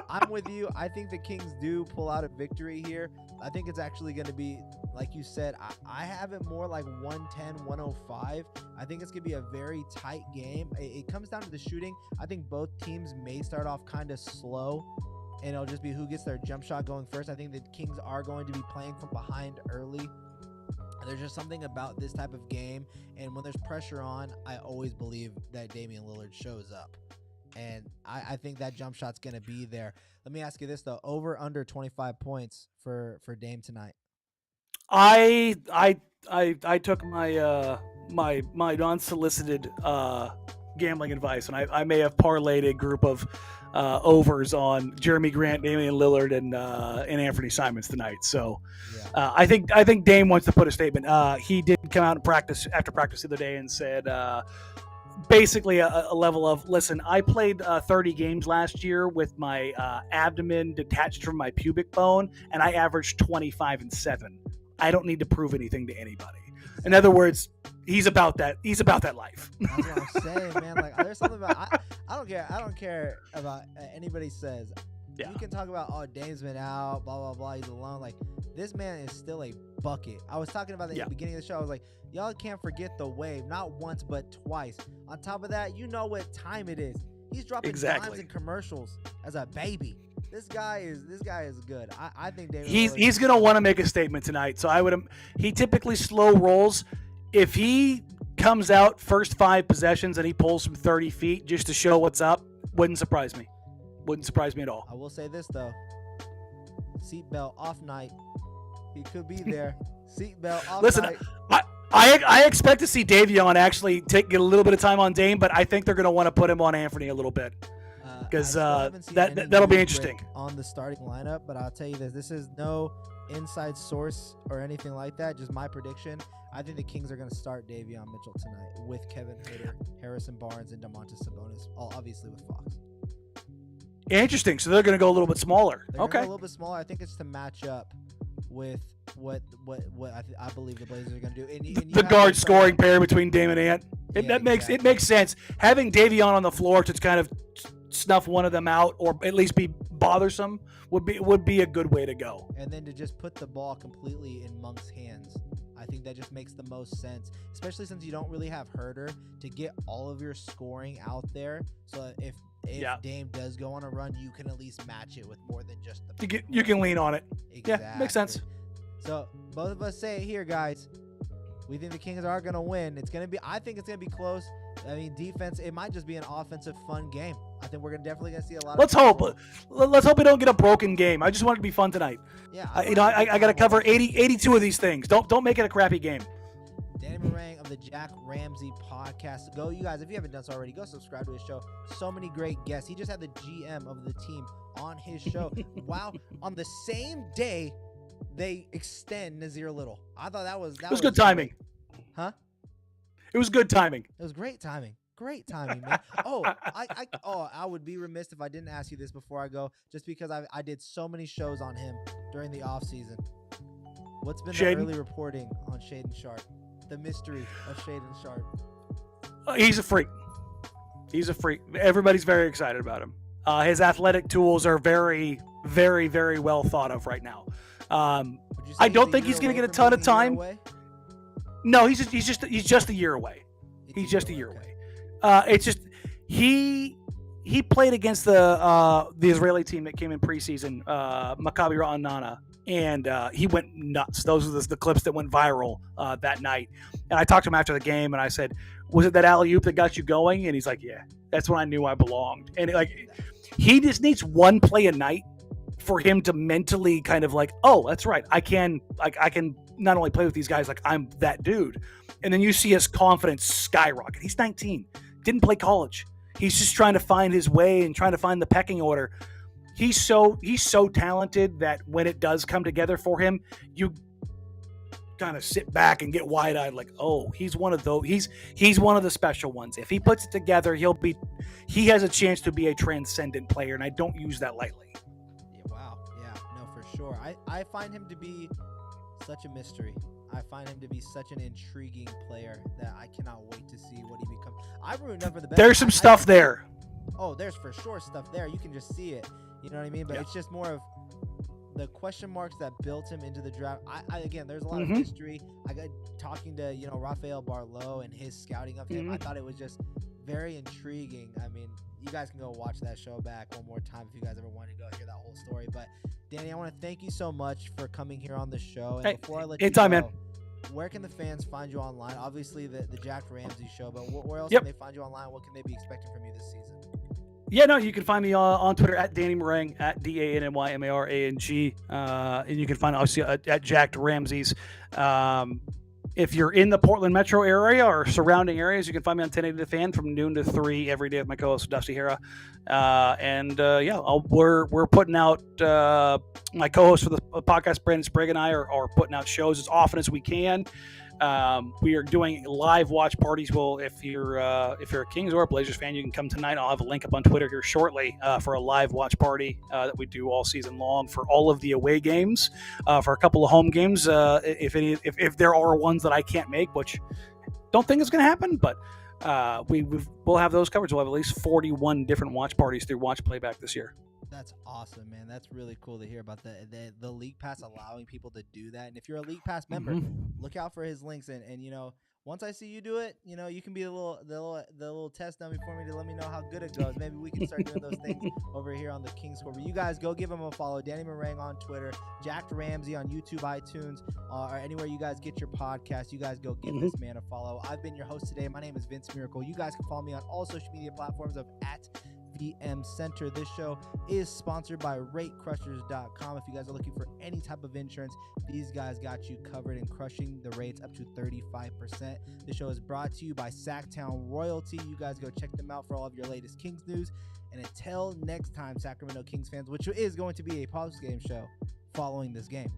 I'm with you. I think the Kings do pull out a victory here. I think it's actually going to be, like you said, I have it more like 110, 105. I think it's going to be a very tight game. It comes down to the shooting. I think both teams may start off kind of slow, and it'll just be who gets their jump shot going first. I think the Kings are going to be playing from behind early. There's just something about this type of game, and when there's pressure on, I always believe that Damian Lillard shows up. And I think that jump shot's going to be there. Let me ask you this, though. Over, under 25 points for Dame tonight? I took my my unsolicited gambling advice, and I may have parlayed a group of overs on Jeremy Grant, Damian Lillard, and Anthony Simons tonight. So I think Dame wants to put a statement. He did come out and after practice the other day and said basically a level of, listen, I played 30 games last year with my abdomen detached from my pubic bone, and I averaged 25 and 7. I don't need to prove anything to anybody. In other words, he's about that. He's about that life. That's what I'm saying, man. Like, there's something about I don't care about anybody says. Yeah. You can talk about, oh, Dame's been out, blah blah blah. He's alone. Like, this man is still a bucket. I was talking about that at the beginning of the show. I was like, y'all can't forget the wave, not once but twice. On top of that, you know what time it is. He's dropping dimes in commercials as a baby. This guy is good. I think David he's gonna want to make a statement tonight. So he typically slow rolls. If he comes out first 5 possessions and he pulls from 30 feet just to show what's up, wouldn't surprise me. Wouldn't surprise me at all. I will say this though. Seatbelt off night. He could be there. Seatbelt off night. I expect to see Davion actually get a little bit of time on Dame, but I think they're going to want to put him on Anthony a little bit because that'll be interesting on the starting lineup. But I'll tell you this is no inside source or anything like that. Just my prediction. I think the Kings are going to start Davion Mitchell tonight with Kevin Huerter, Harrison Barnes, and Domantas Sabonis, all obviously with Fox. Interesting. So they're going to go a little bit smaller. Okay. A little bit smaller. I think it's to match up with what I believe the Blazers are going to do. And the guard scoring pair between Dame and Ant. It makes sense. Having Davion on the floor to kind of snuff one of them out or at least be bothersome would be a good way to go. And then to just put the ball completely in Monk's hands. I think that just makes the most sense, especially since you don't really have Huerter to get all of your scoring out there. So if Dame does go on a run, you can at least match it with more than just the. You can lean on it. Exactly. Yeah, makes sense. So both of us say it here, guys. We think the Kings are going to win. I think it's going to be close. I mean, defense, it might just be an offensive fun game. I think we're definitely going to see a lot Let's hope we don't get a broken game. I just want it to be fun tonight. Yeah. I got to cover 82 of these things. Don't make it a crappy game. Danny Meringue of the Jack Ramsey podcast. Go, you guys, if you haven't done so already, go subscribe to his show. So many great guests. He just had the GM of the team on his show. Wow. On the same day, they extend Nazir Little. I thought that was good timing. Huh? It was good timing. It was great timing. Great timing, man. I would be remiss if I didn't ask you this before I go, just because I did so many shows on him during the off season. What's been the early reporting on Shaedon Sharpe? The mystery of Shaedon Sharpe. He's a freak. He's a freak. Everybody's very excited about him. His athletic tools are very, very, very well thought of right now. I don't think he's going to get a ton of time. No, he's just a year away. He's just a year away. It's just he played against the Israeli team that came in preseason, Maccabi Ra'anana, and he went nuts. Those are the clips that went viral that night. And I talked to him after the game, and I said, "Was it that alley-oop that got you going?" And he's like, "Yeah, that's when I knew I belonged." And he just needs one play a night for him to mentally kind of like, oh, that's right, I can not only play with these guys, like I'm that dude. And then you see his confidence skyrocket. He's 19, didn't play college. He's just trying to find his way and trying to find the pecking order. He's so talented that when it does come together for him, you kind of sit back and get wide-eyed like, oh, he's one of those. He's one of the special ones. If he puts it together, he has a chance to be a transcendent player, and I don't use that lightly. Yeah, wow. Yeah, no, for sure. I find him to be such a mystery. I find him to be such an intriguing player that I cannot wait to see what he becomes. I'm rooting up for the best. There's some stuff there. Oh, there's for sure stuff there. You can just see it. You know what I mean? But It's just more of the question marks that built him into the draft. Again, there's a lot of mystery. I got talking to, Rafael Barlow and his scouting of him. I thought it was just very intriguing. I mean, you guys can go watch that show back one more time if you guys ever want to go hear that whole story. But Danny, I want to thank you so much for coming here on the show. And before I let you go, man. Where can the fans find you online? Obviously, the Jack Ramsey show, but where else can they find you online? What can they be expecting from you this season? Yeah, no, you can find me on Twitter at Danny Marang, at DANNYMARANG. And you can find, obviously, at Jack Ramsey's. If you're in the Portland metro area or surrounding areas, you can find me on 1080 The Fan from noon to 3 every day with my co-host, Dusty Hera. We're putting out, my co-host for the podcast, Brandon Sprague, and I are putting out shows as often as we can. We are doing live watch parties. Well, if you're a Kings or a Blazers fan, you can come tonight. I'll have a link up on Twitter here shortly for a live watch party that we do all season long for all of the away games, for a couple of home games. If there are ones that I can't make, which don't think is going to happen, but we'll have those covered. We'll have at least 41 different watch parties through Watch Playback this year. That's awesome, man. That's really cool to hear about the League Pass allowing people to do that. And if you're a League Pass member, look out for his links. And once I see you do it, you can be the little test dummy for me to let me know how good it goes. Maybe we can start doing those things over here on the Kings Score. But you guys go give him a follow. Danny Marang on Twitter, Jack Ramsey on YouTube, iTunes, or anywhere you guys get your podcast. You guys go give this man a follow. I've been your host today. My name is Vince Miracle. You guys can follow me on all social media platforms of @VM Center. This show is sponsored by RateCrushers.com. If you guys are looking for any type of insurance, these guys got you covered in crushing the rates up to 35%. The show is brought to you by Sacktown Royalty. You guys go check them out for all of your latest Kings news. And until next time, Sacramento Kings fans, which is going to be a post-game show following this game.